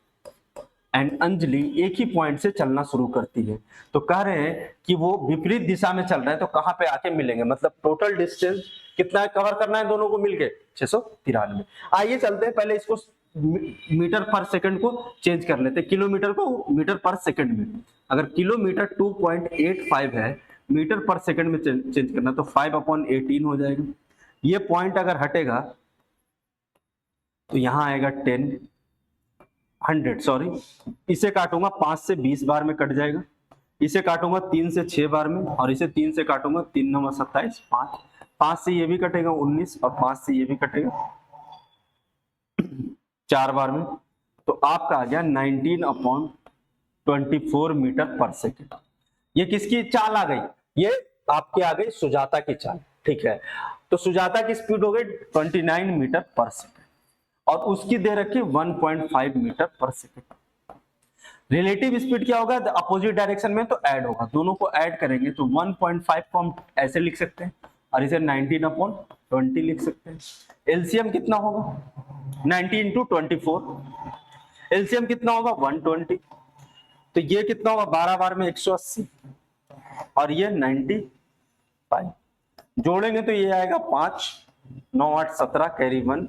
एंड अंजलि एक ही पॉइंट से चलना शुरू करती है, तो कह रहे हैं कि वो विपरीत दिशा में चल रहे हैं, तो कहां पे आके मिलेंगे? मतलब टोटल डिस्टेंस कितना कवर करना है दोनों को मिलके? 693। आइए चलते हैं, पहले इसको मीटर पर सेकंड को चेंज कर लेते हैं, किलोमीटर को मीटर पर सेकंड में। अगर किलोमीटर 2.85 है, मीटर पर सेकंड में चेंज करना तो 5/18 हो जाएगा। ये पॉइंट अगर हटेगा तो यहां आएगा 100 सॉरी, इसे काटूंगा 5 से 20 बार में कट जाएगा, इसे काटूंगा 3 से 6 बार में, और इसे 3 से काटूंगा 3 9 27 5 से ये भी कटेगा 19 और 5 से ये भी कटेगा 4 बार में, तो आपका आ गया 19/24 मीटर पर सेकेंड। ये किसकी चाल आ गई? ये आपके आ गई सुजाता की चाल। ठीक है, तो सुजाता की स्पीड हो गई 29 मीटर पर सेकेंड और उसकी दे रखी 1.5 मीटर पर सेकेंड। रिलेटिव स्पीड क्या होगा? अपोजिट डायरेक्शन में तो ऐड होगा, दोनों को ऐड करेंगे तो 1.5 को हम ऐसे लिख सकते हैं और इसे 19/20 लिख सकते हैं। एलसीएम कितना होगा? 90 इंटू 24, एलसीएम कितना होगा? 120, तो ये कितना होगा? 12 बार में 180 और ये 95, जोड़ेंगे तो ये आएगा 5 9 8 17 कैरी 1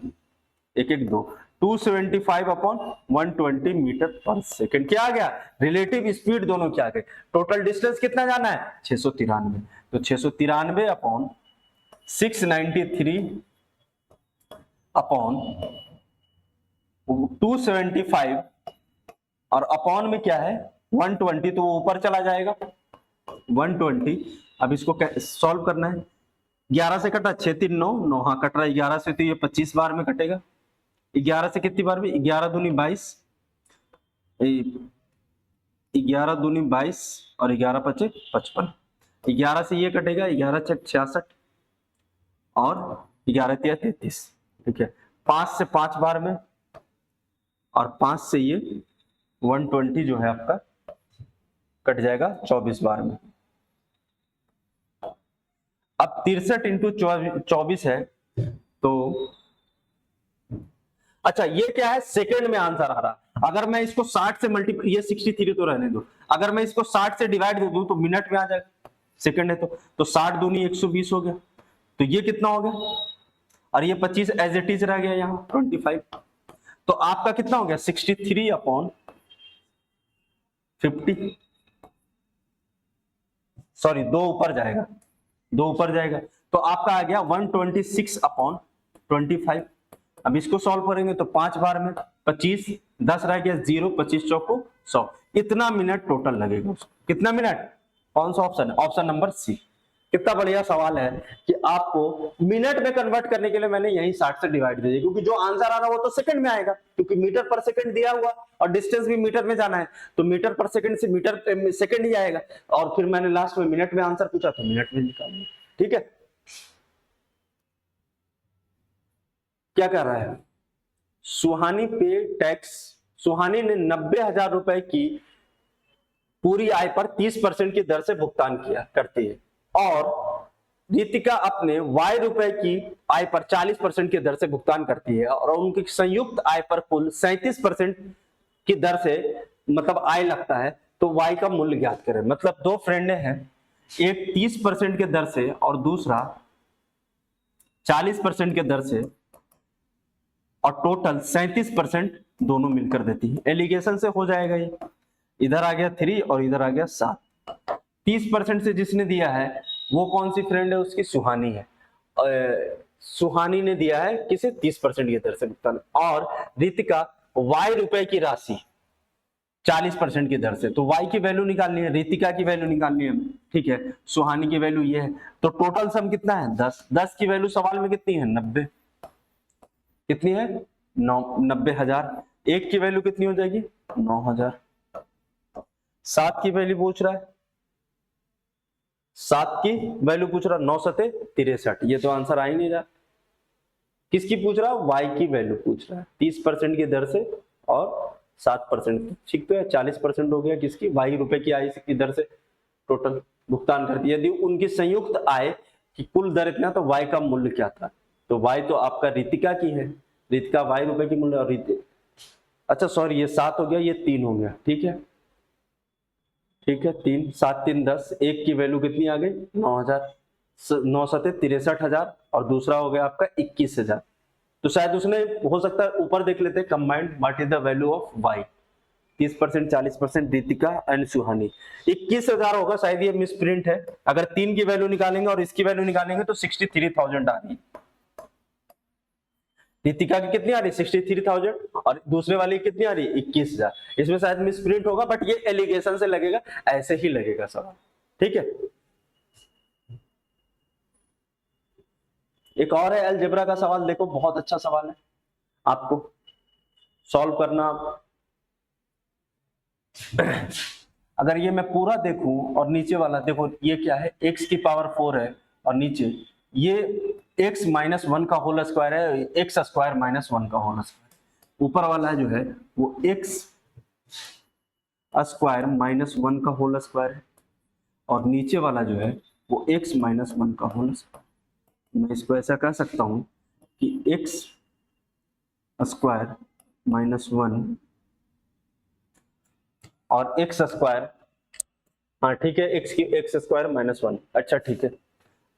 1 1 2 275/120 मीटर पर सेकेंड। क्या आ गया? रिलेटिव स्पीड दोनों क्या आ गए। टोटल डिस्टेंस कितना जाना है? 693, तो 693/693/275 और अपॉन में क्या है? 120, तो वो ऊपर चला जाएगा 120। अब इसको सॉल्व करना है। 11 से कटा 6 3 9 9, हाँ कट रहा है 11 से, तो ये 25 बार में कटेगा। 11 से कितनी बार में? 11 दूनी 22, 11 दूनी 22 और 11 पचे 55। 11 से ये कटेगा 11 छक 66 और 11 तिया 33। ठीक है, 5 से 5 बार में और 5 से ये 120 जो है आपका कट जाएगा 24 बार में। अब 63 इंटू 24 है, तो अच्छा ये क्या है? सेकंड में आंसर आ रहा। अगर मैं इसको 60 से मल्टीप्लाई, ये 63 तो रहने दो, अगर मैं इसको 60 से डिवाइड दे दूं तो मिनट में आ जाएगा, सेकंड है तो 60 दूनी 120 हो गया, तो ये कितना हो गया? और ये 25 एज इट इज रह गया यहाँ 25, तो आपका कितना हो गया? 63/50। सॉरी 2 ऊपर जाएगा, 2 ऊपर जाएगा, तो आपका आ गया 126/25। अब इसको सॉल्व करेंगे तो 5 बार में 25, 10 रह गया 0, 25 चौको 100। इतना मिनट टोटल लगेगा उसको। कितना मिनट? कौन सा ऑप्शन है? Option number C. कितना बढ़िया सवाल है कि आपको मिनट में कन्वर्ट करने के लिए मैंने यही 60 से डिवाइड दे दिया, क्योंकि जो आंसर आ रहा है वो तो सेकंड में आएगा, क्योंकि मीटर पर सेकंड दिया हुआ और डिस्टेंस भी मीटर में जाना है, तो मीटर पर सेकंड से मीटर सेकंड ही आएगा। और फिर मैंने लास्ट में मिनट में आंसर पूछा तो मिनट में निकालना। ठीक है, क्या कर रहा है सुहानी पे टैक्स? सुहानी ने 90,000 रुपए की पूरी आय पर 30% की दर से भुगतान किया करती है, और रितिका अपने Y रुपए की आय पर 40% की दर से भुगतान करती है, और उनकी संयुक्त आय पर कुल 37% की दर से मतलब आय लगता है, तो Y का मूल्य ज्ञात करें। मतलब दो फ्रेंड हैं, एक 30% के दर से और दूसरा 40% के दर से, और टोटल 37% दोनों मिलकर देती है। एलिगेशन से हो जाएगा ये। इधर आ गया 3 और इधर आ गया 7। 30% से जिसने दिया है वो कौन सी फ्रेंड है? उसकी सुहानी है। सुहानी ने दिया है किसे? 30% की दर से भुगतान। और रितिका Y रुपए की राशि 40% की दर से, तो Y की वैल्यू निकालनी है, रितिका की वैल्यू निकालनी है। ठीक है, सुहानी की वैल्यू ये है, तो टोटल सम कितना है? 10। 10 की वैल्यू सवाल में कितनी है? 90। कितनी है? 90,000। एक की वैल्यू कितनी हो जाएगी? 9,000। 7 की वैल्यू पूछ रहा है, 7 की वैल्यू पूछ रहा, 9 सते 63। ये तो आंसर आ ही नहीं रहा। किसकी पूछ रहा? Y की वैल्यू पूछ रहा है 30% की दर से और 7%। ठीक तो है, 40% हो गया किसकी? Y रुपए की आय की दर से टोटल भुगतान करती है। यदि उनकी संयुक्त आय की कुल दर इतना, तो Y का मूल्य क्या था? तो Y तो आपका रितिका की है, रितिका Y रुपए की मूल्य, और अच्छा सॉरी, ये 7 हो गया, ये 3 हो गया। ठीक है, ठीक है, 3, 7 3 10। एक की वैल्यू कितनी आ गई? 9,000। 9 सते 63,000, और दूसरा हो गया आपका 21,000। तो शायद उसने, हो सकता है ऊपर देख लेते combined what is the value of Y। 30%, 40% Ritika and Suhani. 21,000 होगा शायद, ये मिस प्रिंट है। अगर 3 की वैल्यू निकालेंगे और इसकी वैल्यू निकालेंगे तो 63,000 आ रही है। रितिका की कितनी आ रही है? 63,000, और दूसरे वाली कितनी आ रही है? 21,000। इसमें शायद मिस प्रिंट होगा, बट ये एलिगेशन से लगेगा, ऐसे ही लगेगा सवाल। ठीक है, एक और है अलजेब्रा का सवाल, देखो बहुत अच्छा सवाल है, आपको सॉल्व करना। अगर ये मैं पूरा देखूं और नीचे वाला देखो, ये क्या है? x की पावर 4 है, और नीचे ये x माइनस 1 का होल स्क्वायर है, x स्क्वायर माइनस 1 का होल स्क्वायर। ऊपर वाला जो है वो x स्क्वायर माइनस 1 का होल स्क्वायर है, और नीचे वाला जो है वो x माइनस 1 का होल स्क्वायर। मैं इसको ऐसा कह सकता हूं कि x स्क्वायर माइनस 1 और x स्क्वायर, हाँ ठीक है, एक्स स्क्वायर माइनस 1। अच्छा ठीक है,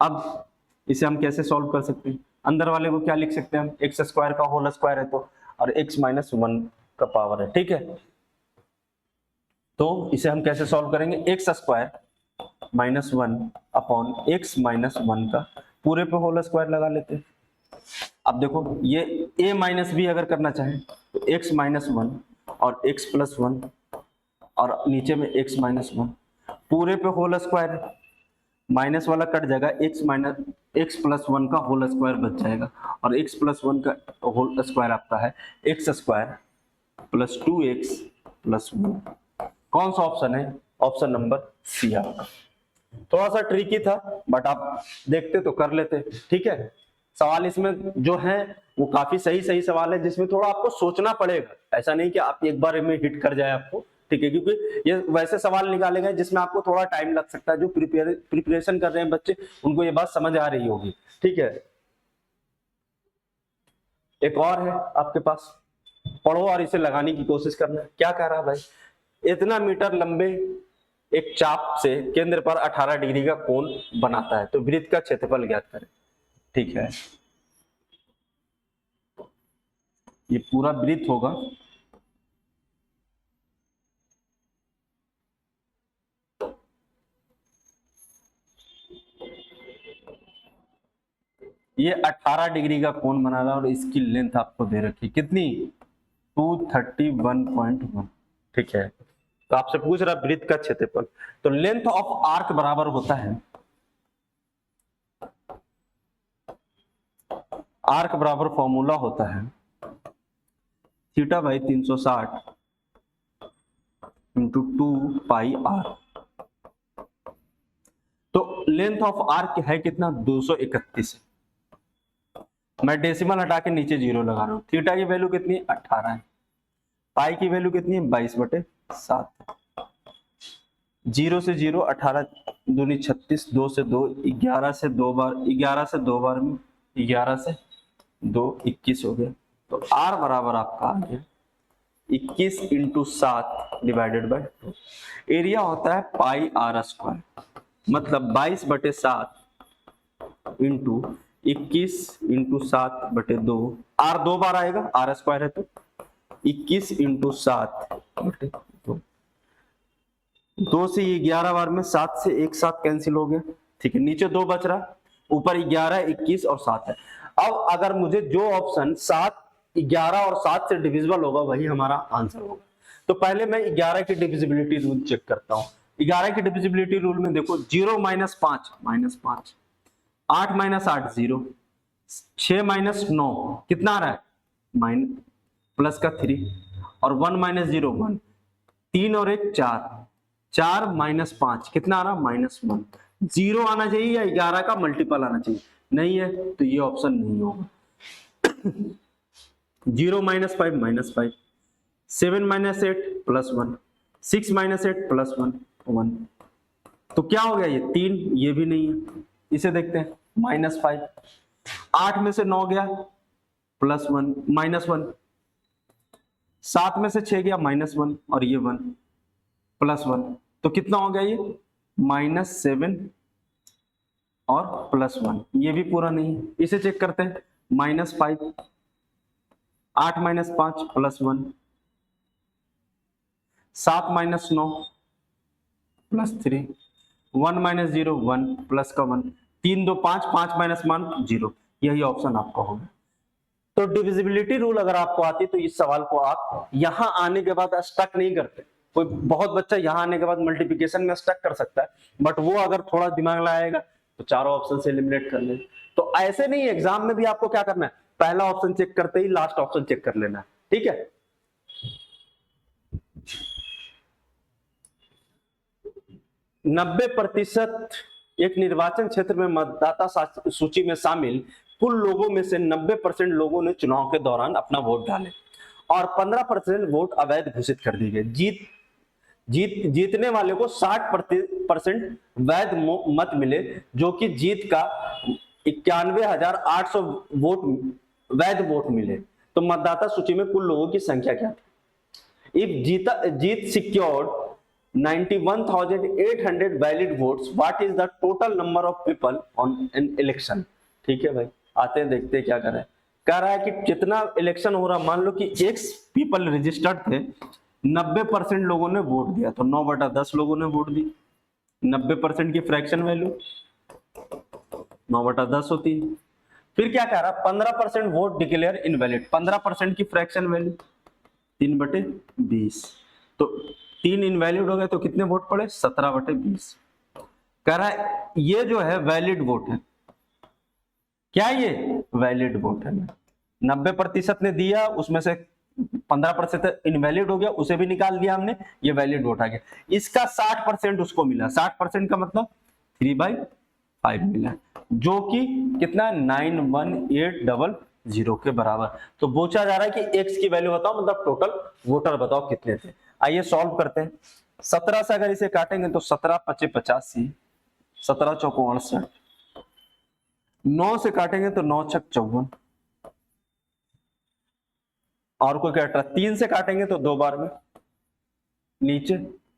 अब इसे हम कैसे सॉल्व कर सकते हैं? अंदर वाले को क्या लिख सकते हैं हम? एक्स स्क्वायर का होल स्क्वायर है तो, और x माइनस 1 का पावर है। ठीक है, तो इसे हम कैसे सॉल्व करेंगे? X square minus 1 upon x minus 1 का पूरे पे होल स्क्वायर लगा लेते हैं। अब देखो, ये a माइनस बी अगर करना चाहे तो x माइनस 1 और x प्लस 1, और नीचे में x माइनस 1 पूरे पे होल स्क्वायर, माइनस वाला कट जाएगा, x प्लस 1 का होल स्क्वायर बच जाएगा, और x प्लस 1 का होल स्क्वायर आपका है x square plus 2x plus 1। कौन सा ऑप्शन है? ऑप्शन नंबर सी आपका। थोड़ा सा ट्रिकी था, बट आप देखते तो कर लेते। ठीक है, सवाल इसमें जो है वो काफी सही सही सवाल है, जिसमें थोड़ा आपको सोचना पड़ेगा। ऐसा नहीं कि आप एक बार में हिट कर जाए आपको। ठीक है, क्योंकि ये वैसे सवाल निकाले गए जिसमें आपको थोड़ा टाइम लग सकता है। जो प्रिपरेशन कर रहे हैं बच्चे, उनको ये बात समझ आ रही होगी। ठीक है, एक और है आपके पास, पढ़ो और इसे लगाने की कोशिश करना। क्या कह रहा है भाई? इतना मीटर लंबे एक चाप से केंद्र पर 18 डिग्री का कोण बनाता है, तो वृत्त का क्षेत्रफल ज्ञात करें। ठीक है, ये पूरा वृत्त होगा, ये 18 डिग्री का कोण बना रहा है और इसकी लेंथ आपको दे रखी कितनी, 231.1। ठीक है, तो आपसे पूछ रहा वृत्त का क्षेत्रफल, तो लेंथ ऑफ आर्क बराबर होता है, आर्क बराबर फॉर्मूला होता है थीटा बाई 360 इंटू 2πr। तो लेंथ ऑफ आर्क है कितना, 231। मैं डेसिमल हटा के नीचे जीरो लगा रहा हूं। थीटा की वैल्यू कितनी है, 18 है। पाई की वैल्यू कितनी है, 22/7। जीरो से जीरो, 18 दूनी 36, 2 से 2, 11 से 2 बार, 11 से 2 बार में 11 से 2, 21 हो गया। तो R बराबर आपका आ गया 21 इंटू 7 डिवाइडेड बाई 2। एरिया होता है पाई आर स्क्वायर, मतलब 22/7 इंटू 21 इंटू 7/2। R 2 बार आएगा, आर स्क्वायर है तो 21 इंटू 7/2। 2 से 11 बार में, 7 से 1 7 कैंसिल हो गया। ठीक है, नीचे 2 बच रहा, ऊपर 11, 21 और 7 है। अब अगर मुझे जो ऑप्शन 7, 11 और 7 से डिविजिबल होगा वही हमारा आंसर होगा। तो पहले मैं 11 की डिविजिबिलिटी रूल चेक करता हूं। 11 की डिविजिबिलिटी रूल में देखो, 0 - 5 -5, 8 - 8 0, 6 - 9 कितना आ रहा है, माइनस प्लस का 3, और 1 - 0 1, 3 और 1 4, 4 - 5 कितना आ रहा, -1। 0 आना चाहिए या 11 का मल्टीपल आना चाहिए, नहीं है तो ये ऑप्शन नहीं होगा। 0 - 5 -5, 7 - 8 +1, 6 - 8 +1 1। तो क्या हो गया, ये 3, ये भी नहीं है। इसे देखते हैं, -5, 8 में से 9 गया +1 -1, 7 में से 6 गया -1 और ये 1 +1, तो कितना हो गया ये -7 और +1, ये भी पूरा नहीं है। इसे चेक करते हैं, -5, 8 - 5 +1, 7 - 9 +3, 1 - 0 1 प्लस का 1, 3 2 5, 5 - 1 0, यही ऑप्शन आपका होगा। तो डिविजिबिलिटी रूल अगर आपको आती तो इस सवाल को आप यहां आने के बाद स्टक नहीं करते। कोई बहुत बच्चा यहां आने के बाद मल्टीप्लिकेशन में स्टक कर सकता है, बट वो अगर थोड़ा दिमाग लगाएगा तो चारों ऑप्शन से एलिमिनेट कर ले। तो ऐसे नहीं, एग्जाम में भी आपको क्या करना है, पहला ऑप्शन चेक करते ही लास्ट ऑप्शन चेक कर लेना है। ठीक है, 90% एक निर्वाचन क्षेत्र में मतदाता सूची में शामिल कुल लोगों में से 90% लोगों ने चुनाव के दौरान अपना वोट डाले और 15% वोट अवैध घोषित कर दिए गए। जीतने वाले को 60% वैध मत मिले, जो कि जीत का 91,800 वोट वैध वोट मिले। तो मतदाता सूची में कुल लोगों की संख्या क्या थी? If Jeet secured 91,800 valid votes, what is the total number of people on an election. ठीक है भाई, आते हैं देखते हैं क्या कर रहा है। कह रहा है कि जितना इलेक्शन हो रहा, मान लो कि X पीपल रजिस्टर्ड थे, 90% लोगों ने वोट दिया, तो 9/10 लोगों ने वोट दी। 90% की फ्रैक्शन वैल्यू 9/10 होती है। फिर क्या कह रहा, 15% वोट डिक्लेयर इनवैलिड, 15% की फ्रैक्शन वैल्यू 3/20। तो 3 इनवैलिड हो गए, तो कितने वोट पड़े, 17/20। कह रहा है ये जो है वैलिड वोट है, क्या ये वैलिड वोट है। 90% ने दिया, उसमें से 15% इनवैलिड हो गया, उसे भी निकाल दिया हमने, ये वैलिड वोट आ गया। इसका 60% उसको मिला, 60% का मतलब 3/5 मिला, जो कि कितना 91,800 के बराबर। तो पूछा जा रहा है कि एक्स की वैल्यू बताओ, मतलब टोटल वोटर बताओ कितने थे। आइए सॉल्व करते हैं। 17 से अगर इसे काटेंगे तो 17 × 5 = 85, 17 × 4 = 68, 9 से काटेंगे तो 9 × 6 = 54, और कोई कट रहा, 3 से काटेंगे तो 2 बार में नीचे,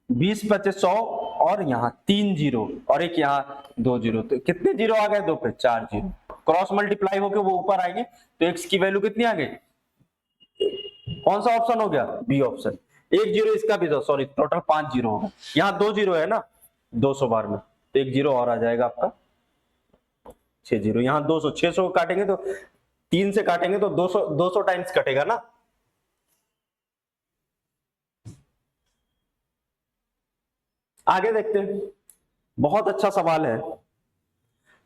20 × 5 = 100, और यहाँ 3 0 और एक यहाँ 2 0, तो कितने जीरो आ गए, 2 पे 4 0, क्रॉस मल्टीप्लाई होकर वो ऊपर आएंगे, तो एक्स की वैल्यू कितनी आ गई, कौन सा ऑप्शन हो गया, बी ऑप्शन। 1 0 इसका भी, सॉरी टोटल 5 0 होगा, यहाँ 2 0 है ना 200 बार में, तो 1 0 और आ जाएगा आपका 60, यहाँ 200, 600 को काटेंगे तो 3 से काटेंगे तो 200 टाइम्स कटेगा ना। आगे देखते हैं, बहुत अच्छा सवाल है,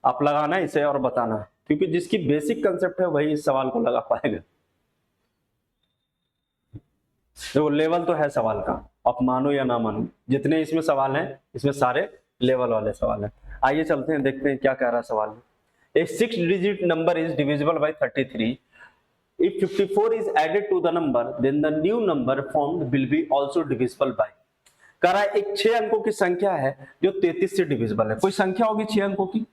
आप लगाना इसे और बताना, क्योंकि जिसकी बेसिक कंसेप्ट है वही इस सवाल को लगा पाएगा। देखो लेवल तो है सवाल का, आप मानो या ना मानो, जितने इसमें सवाल हैं इसमें सारे लेवल वाले सवाल हैं। आइए चलते हैं, देखते हैं क्या कह रहा है सवाल में। A 6-digit number is divisible by 33. If 54 is added to the number, then the new number formed will be also divisible by. कह रहा है एक 6 अंकों की संख्या है जो 33 से डिविजिबल है। कोई संख्या होगी 6 अंकों की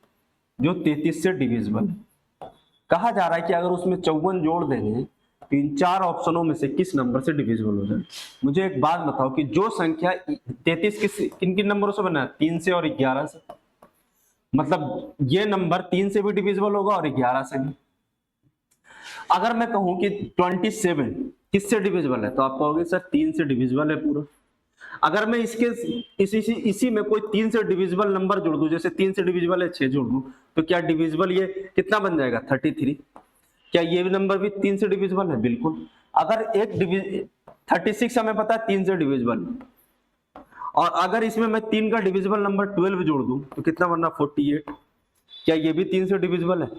जो 33 से डिविजिबल है। कहा जा रहा है कि अगर उसमें 54 जोड़ देंगे तो इन 4 ऑप्शनों में से किस नंबर से डिविजिबल हो जाए। मुझे एक बात बताओ कि जो संख्या 33 किन किन नंबरों से बना है? 3 से और 11 से। मतलब ये नंबर 3 से भी डिविजिबल होगा और 11 से भी। अगर मैं कहूं कि 27 किससे डिविजिबल है तो आप कहोगे सर 3 से डिविजिबल है पूरा। अगर मैं इसी में कोई 3 से डिविजिबल नंबर जोड़ दूं, जैसे 3 से डिविजिबल है 6 जोड़ दूं, तो क्या डिविजिबल ये कितना बन जाएगा? 33। क्या ये भी नंबर भी 3 से डिविजिबल है? बिल्कुल। अगर 36 हमें पता है 3 से डिविजिबल, और अगर इसमें मैं 3 का डिविजिबल नंबर 12 जोड़ दूं तो कितना बनना? 48। क्या ये भी 3 से डिविजिबल है?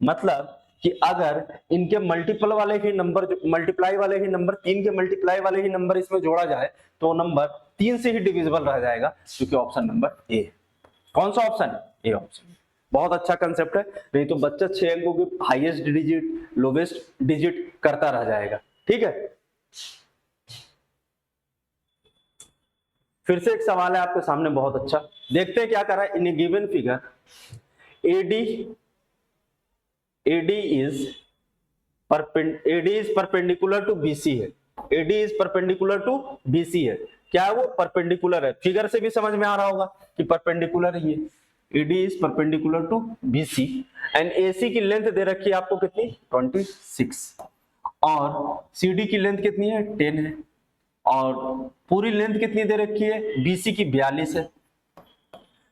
मतलब कि अगर इनके मल्टीपल वाले ही नंबर, मल्टीप्लाई वाले ही नंबर, 3 के मल्टीप्लाई वाले ही नंबर इसमें जोड़ा जाए तो नंबर 3 से ही डिविजिबल रह जाएगा, क्योंकि ऑप्शन नंबर ए। कौन सा ऑप्शन? A option. बहुत अच्छा कंसेप्ट है, नहीं तो बच्चा 6 अंकों की हाईएस्ट डिजिट, लोवेस्ट डिजिट करता रह जाएगा। ठीक है, फिर से एक सवाल है आपके सामने बहुत अच्छा, देखते हैं क्या कर रहा है। In a given figure AD is perpendicular to BC है। AD is perpendicular to BC है। क्या है वो? परपेंडिकुलर है। फिगर से भी समझ में आ रहा होगा कि परपेंडिकुलर है ये। AD is perpendicular to BC and AC की लेंथ दे रखी है आपको कितनी? 26, और CD की लेंथ कितनी है? 10 है, और पूरी लेंथ कितनी दे रखी है? BC की 42 है,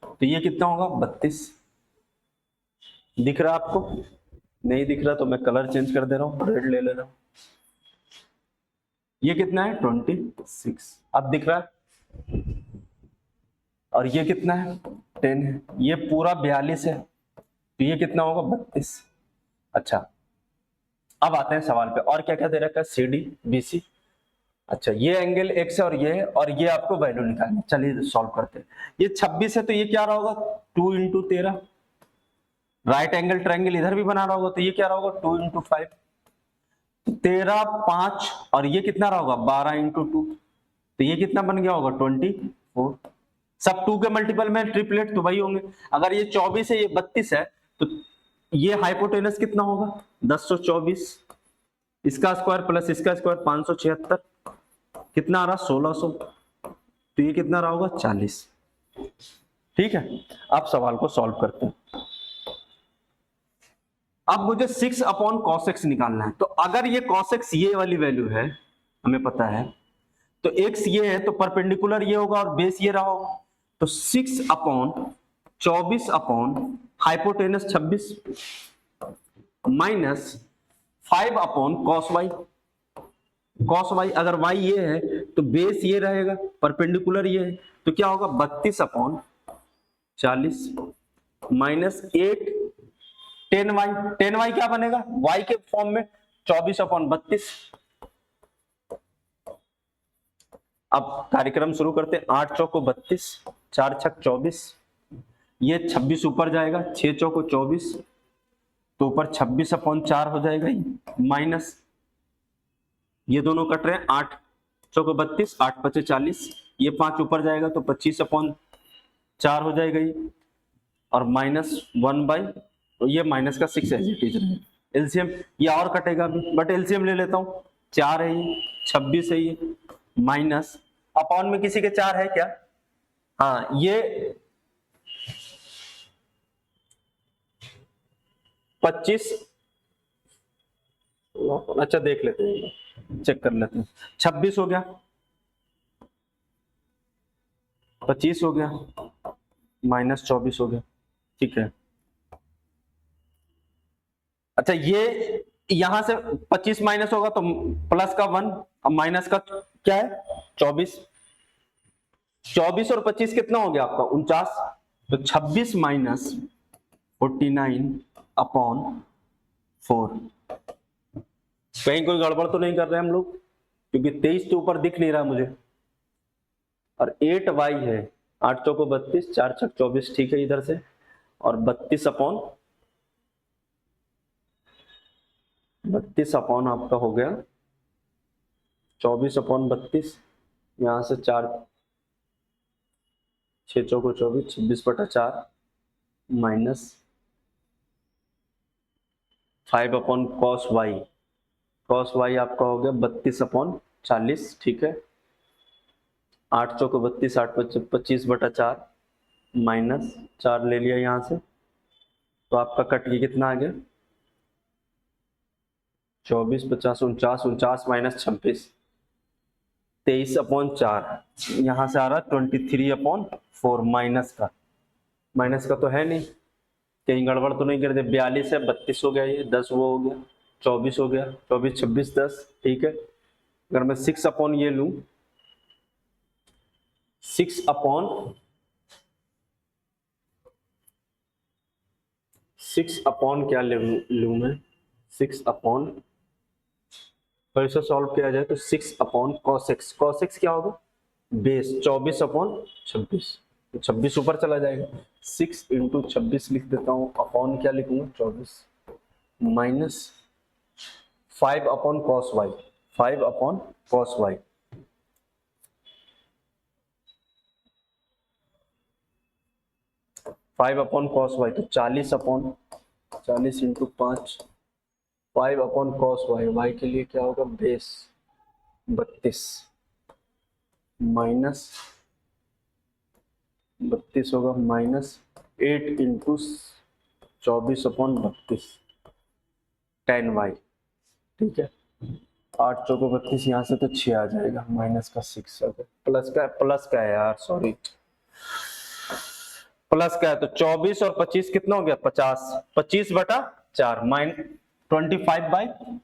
तो ये कितना होगा? 32। दिख रहा आपको? नहीं दिख रहा तो मैं कलर चेंज कर दे रहा हूं, रेड ले ले रहा हूं। ये कितना है? 26। अब दिख रहा है? और ये कितना है? 10 है। ये पूरा 42 है, तो ये कितना होगा? 32। अच्छा, अब आते हैं सवाल पे, और क्या क्या दे रखा है? CD BC। अच्छा, ये एंगल x है और ये है, और ये आपको वैल्यू निकालनी। चलिए सॉल्व करते हैं। ये 26 है तो ये क्या रहा होगा? 2 × 13। राइट एंगल ट्रायंगल इधर भी बना रहा होगा तो ये क्या रहा होगा? 2 × 5, 13, 5, और ये कितना रहा होगा? 12 × 2, तो ये कितना बन गया होगा? 24। सब 2 के मल्टीपल में ट्रिपलेट तो वही होंगे। अगर ये 24 है, ये 32 है, तो ये हाइपोटेनस कितना होगा? 1024। इसका स्क्वायर प्लस इसका स्क्वायर 576, कितना आ रहा? 1600। तो ये कितना रहा होगा? 40। ठीक है, अब सवाल को सॉल्व करते हैं। अब मुझे 6/cos x निकालना है, तो अगर ये cos x ये वाली वैल्यू है, हमें पता है, तो x ये है तो परपेंडिकुलर ये होगा और बेस ये रहा होगा, तो 6/24 hypotenuse 26 minus 5/cos y। cos y, अगर y ये है तो बेस ये रहेगा, परपेंडिकुलर ये है, तो क्या होगा? 32/40 माइनस 8 10y। 10y क्या बनेगा? y के फॉर्म में 24/32। अब कार्यक्रम शुरू करते हैं। 8 चौको 32, 4 छक 24, ये 26 ऊपर जाएगा, 6 चौको 24, तो ऊपर 26/4 हो जाएगा, माइनस ये दोनों कट रहे हैं, 8 चौको 32, 8 × 5 = 40, ये 5 ऊपर जाएगा तो 25/4 हो जाएगा ये, और माइनस 1/, तो ये माइनस का 6 एज इट इज रहेगा। एलसीएम ये और कटेगा भी, बट एलसीएम ले लेता हूं। 4 है ये, 26 है ये, माइनस अपॉन में किसी के 4 है क्या? हाँ, ये 25, अच्छा देख लेते हैं, चेक कर लेते हैं। 26 हो गया, 25 हो गया, माइनस 24 हो गया। ठीक है, अच्छा ये यहां से 25 माइनस होगा तो प्लस का 1, अब माइनस का क्या है 24। 24 और 25 कितना हो गया आपका 49, तो 26 माइनस 49 अपॉन 4। कहीं कोई गड़बड़ तो नहीं कर रहे हम लोग, क्योंकि 23 के ऊपर दिख नहीं रहा मुझे, और 8y है, 8 चौको 32, 4 छक 24, ठीक है इधर से, और 32 अपॉन आपका हो गया 24 अपॉन 32, यहां से 4 6 चौको 24, 26/4 minus 5 upon cos Y. Cos Y आपका हो गया 32 अपॉन 40, ठीक है। 8 चौको 32, 8 25/4 माइनस 4 ले लिया यहां से, तो आपका कट के कितना आ गया 24 50 49, 49 माइनस 26, 23 अपॉन 4, यहां से आ रहा 23 अपॉन 4 माइनस का तो है नहीं, कहीं गड़बड़ तो नहीं कर दे। 42 है, 32 हो गया, ये 10 वो हो गया, 24 हो गया, 24 26 10, ठीक है। अगर मैं 6 अपॉन ये लू, 6 अपॉन 6 अपॉन क्या लू मैं 6 अपॉन, फिर इसे सॉल्व किया जाए तो 6 upon cos x, cos x क्या होगा बेस 24 अपॉन 26, तो 26 ऊपर चला जाएगा, 6 इंटू 26 लिख देता हूं, अपॉन क्या लिखूंगा 24, minus 5 upon cos Y, 5 upon cos Y, 5 upon cos Y, तो 40 upon 40 into 5, 5 upon cos Y, Y के लिए क्या होगा बेस 32, माइनस 32 होगा, माइनस 8 इंटू 24 अपॉन 32 10y, ठीक है। 8 चौको 32, यहाँ से तो 6 आ जाएगा, माइनस का 6 आ गया, प्लस का है यार, सॉरी प्लस का है, तो 24 और 25 कितना हो गया 50, 25/4 माइन 25/,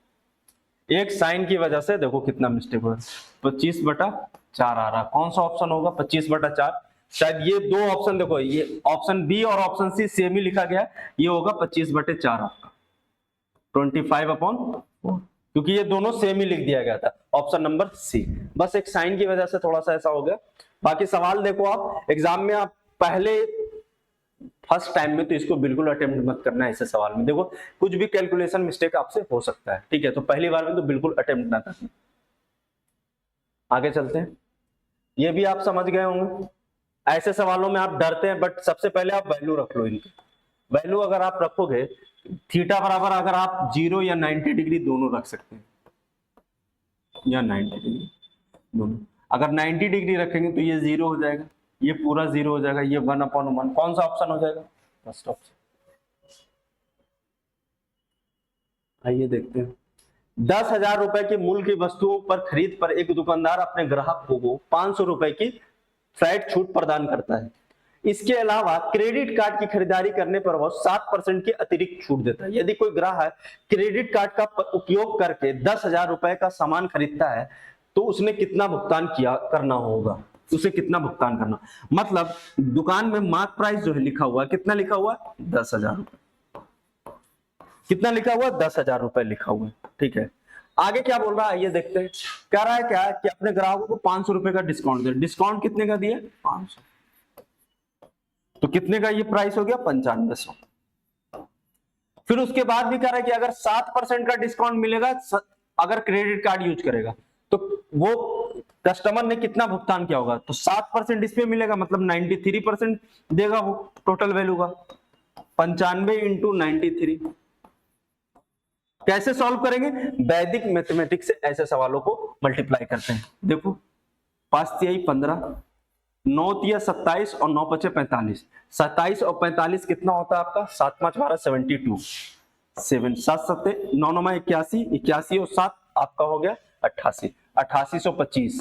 एक साइन की वजह से देखो कितना मिस्टेक हुआ, 25/4 आ रहा, कौन सा ऑप्शन होगा 25/4, शायद ये दो ऑप्शन देखो, ये ऑप्शन बी और ऑप्शन सी सेम ही लिखा गया, ये होगा 25/4 आपका 25/4, क्योंकि ये दोनों सेम ही लिख दिया गया था, ऑप्शन नंबर सी, बस एक साइन की वजह से थोड़ा सा ऐसा हो गया। बाकी सवाल देखो आप एग्जाम में, आप पहले फर्स्ट टाइम में तो इसको बिल्कुल अटेम्प्ट मत करना है, ऐसे सवाल में देखो कुछ भी कैलकुलेशन मिस्टेक आपसे हो सकता है, ठीक है, तो पहली बार में तो बिल्कुल अटेम्प्ट ना करना। आगे चलते हैं, ये भी आप समझ गए होंगे, ऐसे सवालों में आप डरते हैं, बट सबसे पहले आप वैल्यू रख लो इनकी, वैल्यू अगर आप रखोगे, थीटा बराबर अगर आप 0 या 90 डिग्री दोनों रख सकते हैं, या 90 डिग्री दोनों, अगर 90 डिग्री रखेंगे तो ये 0 हो जाएगा, ये पूरा 0 हो जाएगा, ये 1/1, कौन सा ऑप्शन हो जाएगा फर्स्ट ऑप्शन। आइए देखते हैं, 10,000 रुपए की मूल्य की वस्तुओं पर खरीद पर एक दुकानदार अपने ग्राहक को 500 रुपए की फ्लैट छूट प्रदान करता है, इसके अलावा क्रेडिट कार्ड की खरीदारी करने पर वह 7% की अतिरिक्त छूट देता है। यदि कोई ग्राहक क्रेडिट कार्ड का उपयोग करके 10,000 रुपए का सामान खरीदता है तो उसने कितना भुगतान किया करना होगा, उसे कितना भुगतान करना, मतलब दुकान में मार्क प्राइस जो है लिखा हुआ है, कितना लिखा हुआ है 10,000 रुपए, कितना लिखा हुआ 10,000 रुपए लिखा हुआ है, ठीक है। आगे क्या बोल रहा है ये देखते हैं, कह रहा है क्या कि अपने ग्राहकों को 500 रुपए का डिस्काउंट दे, डिस्काउंट कितने का दिया 500, तो कितने का ये प्राइस हो गया 9500। फिर उसके बाद भी कह रहा है कि अगर 7% का डिस्काउंट मिलेगा अगर क्रेडिट कार्ड यूज करेगा, तो वो कस्टमर ने कितना भुगतान किया होगा, तो 7% इसमें मिलेगा, मतलब 93% देगा वो टोटल वैल्यू का, 95 इंटू 93। कैसे सॉल्व करेंगे, वैदिक मैथमेटिक्स से ऐसे सवालों को मल्टीप्लाई करते हैं। देखो 5 तिहाई 15, 9 तिया 27 और 9 पचे 45, 27 और 45 कितना होता है आपका 7 5 12 72, 7 7 7 9 9 81, 81 और 7 आपका हो गया 88, 8825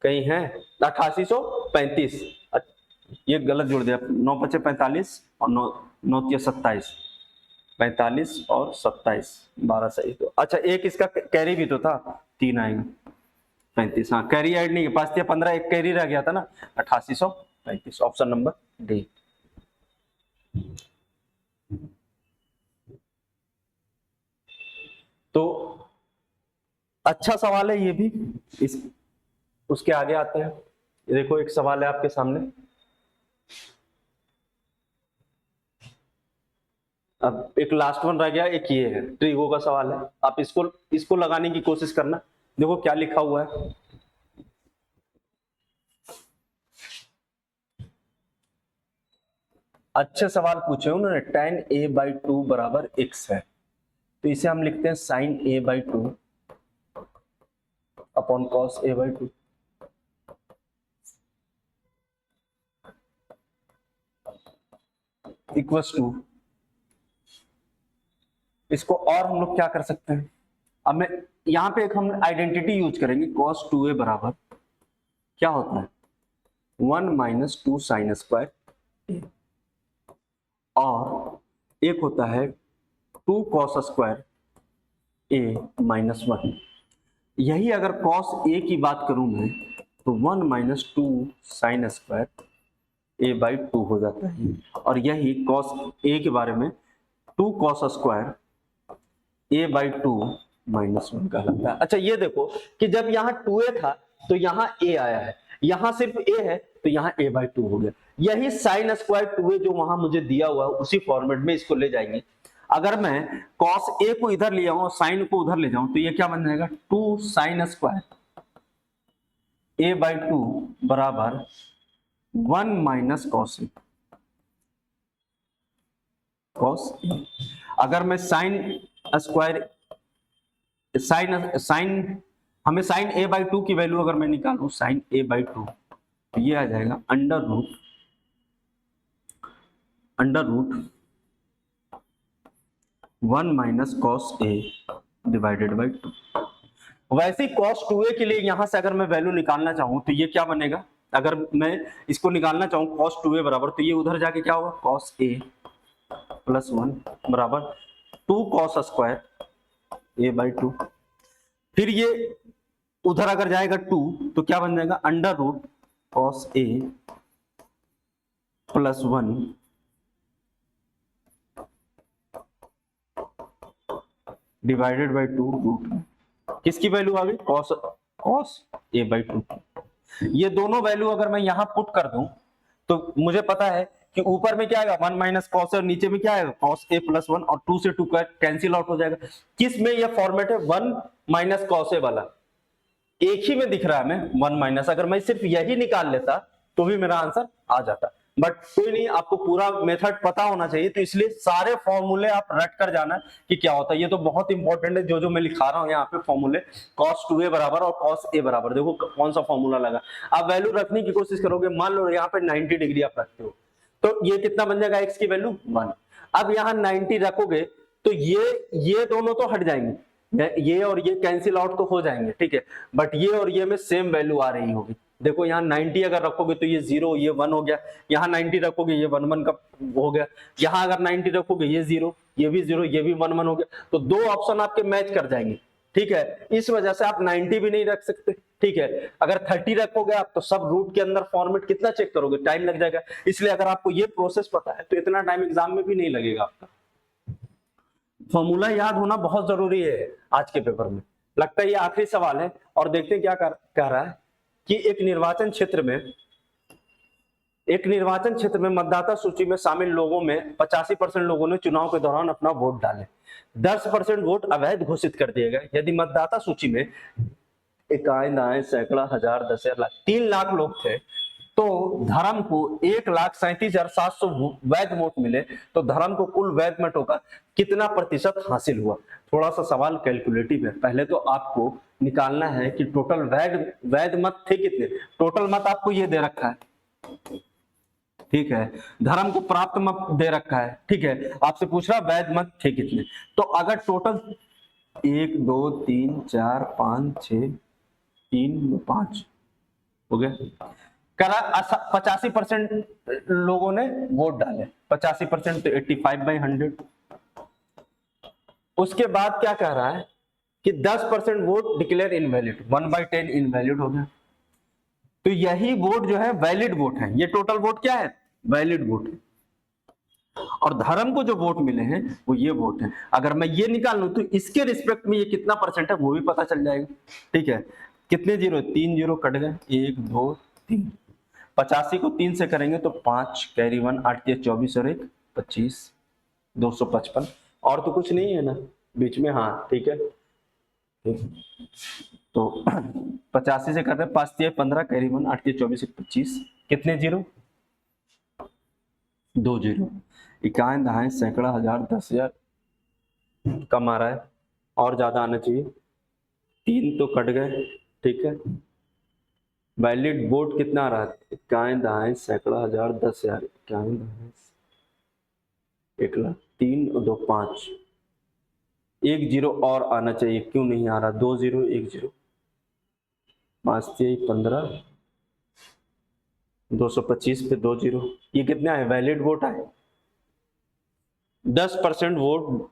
कहीं है 8835, ये गलत जोड़ दिया, 9 पचे 45 और 9 9 तिया 27, 45 और 27, 12 सही। तो अच्छा एक इसका कैरी भी तो था, 3 आएगा 35। हाँ कैरी ऐड नहीं, 5 या 15, एक कैरी रह गया था ना, 8835, ऑप्शन नंबर डी। तो अच्छा सवाल है ये भी। इस उसके आगे आते हैं। ये देखो एक सवाल है आपके सामने। अब एक लास्ट वन रह गया, एक ये है, ट्रिगो का सवाल है। आप इसको लगाने की कोशिश करना। देखो क्या लिखा हुआ है। अच्छे सवाल पूछे उन्होंने। tan a/2 बराबर x है, तो इसे हम लिखते हैं sin a/2 upon cos a/2। Equals to, इसको और हम लोग क्या कर सकते हैं। अब मैं यहां पे एक हम आइडेंटिटी यूज करेंगे। cos 2a बराबर क्या होता है, 1 माइनस 2 साइन स्क्वायर, और एक होता है 2 cos स्क्वायर a माइनस 1। यही अगर cos a की बात करूं मैं, तो 1 माइनस 2 साइन स्क्वायर a/2 हो जाता है। और यही cos a के बारे में 2 cos स्क्वायर a/2 माइनस 1 कहलाता है। अच्छा ये देखो कि जब यहाँ 2a था तो यहाँ a आया है, यहाँ सिर्फ a है तो यहाँ a/2 हो गया। यही साइन स्क्वायर 2a जो वहां मुझे दिया हुआ है उसी फॉर्मेट में इसको ले जाएंगे। अगर मैं cos a को इधर ले आऊं और साइन को उधर ले जाऊं तो ये क्या बन जाएगा, 2 साइन स्क्वायर a/2 बराबर 1 माइनस cos a। अगर मैं साइन स्क्वायर साइन हमें साइन a/2 की वैल्यू अगर मैं निकालूं, साइन a/2, तो ये आ जाएगा under root 1 minus cos a divided by 2। वैसे ही cos 2a के लिए यहां से अगर मैं वैल्यू निकालना चाहूं तो ये क्या बनेगा, अगर मैं इसको निकालना चाहूं cos 2a बराबर, तो ये उधर जाके क्या होगा, cos a प्लस 1 बराबर 2 cos स्क्वायर a/2। फिर ये उधर अगर जाएगा 2 तो क्या बन जाएगा, under root cos a plus 1 divided by 2 root. किसकी वैल्यू आ गई, cos a/2। ये दोनों वैल्यू अगर मैं यहां पुट कर दूं तो मुझे पता है कि ऊपर में क्या आएगा, 1 माइनस कॉस, और नीचे में क्या आएगा, cos a प्लस 1, और 2 से 2 कैंसिल आउट हो जाएगा। किस में ये फॉर्मेट है, 1 माइनस कॉस a वाला, एक ही में दिख रहा है हमें 1 माइनस। अगर मैं सिर्फ यही निकाल लेता तो भी मेरा आंसर आ जाता, बट कोई नहीं, आपको पूरा मेथड पता होना चाहिए, तो इसलिए सारे फॉर्मूले आप रट कर जाना कि क्या होता है। ये तो बहुत इंपॉर्टेंट है जो मैं लिखा रहा हूं यहाँ पे फॉर्मूले, cos 2a बराबर और cos a बराबर। देखो कौन सा फॉर्मूला लगा, आप वैल्यू रखने की कोशिश करोगे। मान लो यहाँ पे 90 डिग्री आप रखते हो, तो ये कितना बन जाएगा, x की वैल्यू 1। अब यहाँ 90 रखोगे तो ये दोनों तो हट जाएंगे, ये और ये कैंसिल आउट तो हो जाएंगे, ठीक है, बट ये और ये में सेम वैल्यू आ रही होगी। देखो यहाँ 90 अगर रखोगे तो ये 0, ये 1 हो गया। यहाँ 90 रखोगे ये 1 1 का हो गया। यहाँ अगर 90 रखोगे ये 0, ये भी 0, ये भी 1 1 हो गया। तो दो ऑप्शन आपके मैच कर जाएंगे, ठीक है। इस वजह से आप 90 भी नहीं रख सकते, ठीक है। अगर 30 रखोगे आप तो सब रूट के अंदर फॉर्मेट कितना चेक करोगे, टाइम लग जाएगा। इसलिए अगर आपको ये प्रोसेस पता है तो इतना टाइम एग्जाम में भी नहीं लगेगा आपका। फॉर्मूला याद होना बहुत जरूरी है आज के पेपर में। लगता है ये आखिरी सवाल है, और देखते हैं क्या कह रहा है कि एक निर्वाचन क्षेत्र में मतदाता सूची में शामिल लोगों में 85% लोगों ने चुनाव के दौरान अपना वोट डाले। 10% वोट अवैध घोषित कर दिए गए। यदि मतदाता सूची में इकाई, दाएं, सैकड़ा, हजार, 10,000, लाख, 3 लाख लोग थे, तो धर्म को 1,37,700 वैध वोट मिले, तो धर्म को कुल वैध मतों का कितना प्रतिशत हासिल हुआ। थोड़ा सा सवाल कैलकुलेटिव है। पहले तो आपको निकालना है कि टोटल वैध मत थे कितने। टोटल मत आपको ये दे रखा है, ठीक है, धर्म को प्राप्त मत दे रखा है, ठीक है, आपसे पूछ रहा वैध मत थे कितने। तो अगर टोटल 1 2 3 4 5 6 3 5 हो गया, करा 85% लोगों ने वोट डाले। 85% तो 85/100, उसके बाद क्या कह रहा है कि 10% वोट डिक्लेयर इनवैलिड, 1/10 इनवैलिड हो गया। तो यही वोट जो है वैलिड वोट है, ये टोटल वोट क्या है, वैलिड वोट है। और धर्म को जो वोट मिले हैं वो ये वोट है। अगर मैं ये निकाल लूं तो इसके रिस्पेक्ट में ये कितना परसेंट है वो भी पता चल जाएगा। ठीक है, कितने जीरो, 3 जीरो कट गए, 1 2 3। 85 को 3 से करेंगे तो 5 कैरी 1, 8 के 24 और 1 25, 255। और तो कुछ नहीं है ना बीच में, हाँ ठीक है। तो 85 से कर रहे हैं, 5 3 15 कैरी 1, 8 के 24 25, कितने जीरो, 2 जीरो। इकाई दहाई सैकड़ा हजार 10,000 कम आ रहा है, और ज्यादा आना चाहिए। 3 तो कट गए, ठीक है। वैलिड वोट कितना आ रहा है, इकाई दहाई सैकड़ा हजार 10,000, इकाई दहाई 1,00,000, 3 और 2 5, 1 जीरो और आना चाहिए, क्यों नहीं आ रहा, 2 जीरो 1 जीरो, 5 3 15, 225 पे 2 जीरो, ये कितने आए, वैलिड वोट आए। 10% वोट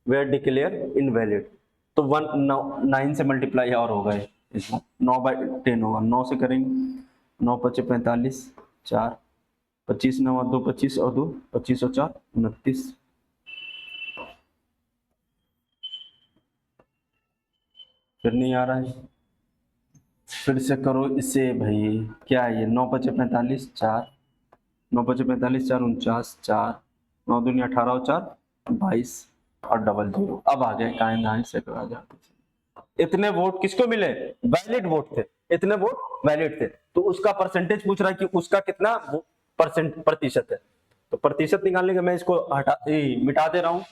वेर डिक्लेयर इनवैलिड, तो 9 से मल्टीप्लाई और होगा इसमें, 9/10 होगा। 9 से करेंगे, 9 5 45, 4 25 9 2 25 और 2 25 और 4 29। फिर नहीं आ रहा है, फिर से करो इसे भाई, क्या है ये, 9 5 45, 4 9 5 45, 4 49, 4 9 दूनी 18 और 4 22 और डबल जीरो। अब आ गए काइन दाइन से करा जाते, इतने वोट किसको मिले, वैलिड वोट थे, इतने वोट वैलिड थे। तो उसका परसेंटेज पूछ रहा है कि उसका कितना प्रतिशत है। तो प्रतिशत निकालने के मैं इसको मिटा दे रहा हूं,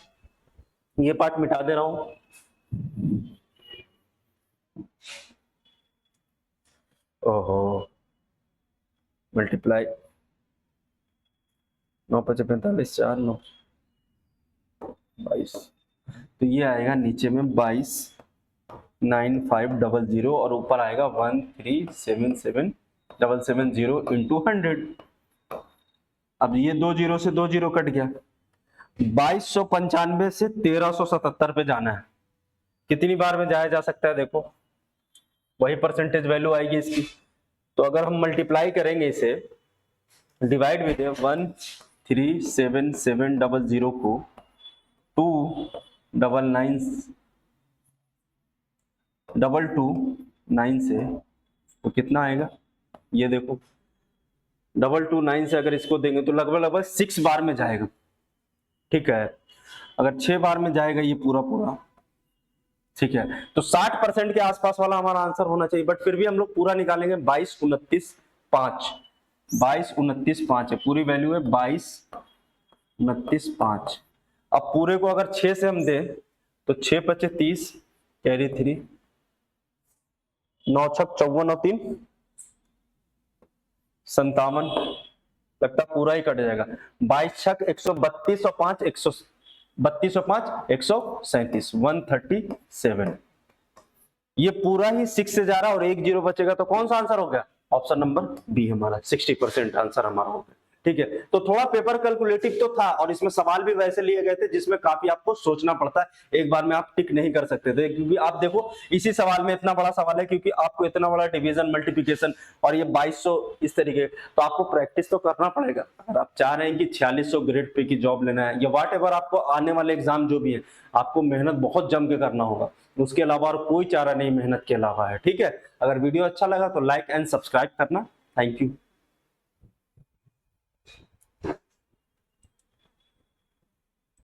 ये पार्ट मिटा दे रहा हूं। ओहो, मल्टीप्लाई 9 5 45, 4 9 22, तो ये आएगा नीचे में 22,9500 और ऊपर आएगा 1377,770 इंटू 100। अब ये 2 जीरो से 2 जीरो कट गया, 2295 से 1377 पे जाना है। कितनी बार में जाया जा सकता है, देखो वही परसेंटेज वैल्यू आएगी इसकी। तो अगर हम मल्टीप्लाई करेंगे इसे, डिवाइड विद 137700 को 299 से, तो कितना आएगा, ये देखो 229 से अगर इसको देंगे तो लगभग लगभग 6 बार में जाएगा। ठीक है, अगर 6 बार में जाएगा ये पूरा पूरा, ठीक है, तो 60% के आसपास वाला हमारा आंसर होना चाहिए। बट फिर भी हम लोग पूरा निकालेंगे, 22,29,5 है, पूरी वैल्यू है 22,29,5। अब पूरे को अगर 6 से हम दें तो 6 5 30 कैरी 3, 9 6 54 और 3 57, लगता पूरा ही कट जाएगा। 22 6 132 और 5 132 और 5 137, 137। ये पूरा ही 6 से जा रहा है और 1 जीरो बचेगा, तो कौन सा आंसर हो गया, ऑप्शन नंबर बी हमारा 60% आंसर हमारा हो गया। ठीक है, तो थोड़ा पेपर कैलकुलेटिव तो था और इसमें सवाल भी वैसे लिए गए थे जिसमें काफी आपको सोचना पड़ता है, एक बार में आप टिक नहीं कर सकते थे। क्योंकि आप देखो इसी सवाल में इतना बड़ा सवाल है, क्योंकि आपको इतना बड़ा डिवीजन मल्टीप्लिकेशन और ये 2200 इस तरीके, तो आपको प्रैक्टिस तो करना पड़ेगा। अगर आप चाह रहे हैं कि 4600 ग्रेड पे की जॉब लेना है या वाट एवर, आपको आने वाले एग्जाम जो भी है आपको मेहनत बहुत जम के करना होगा, उसके अलावा और कोई चारा नहीं मेहनत के अलावा है। ठीक है, अगर वीडियो अच्छा लगा तो लाइक एंड सब्सक्राइब करना। Thank you.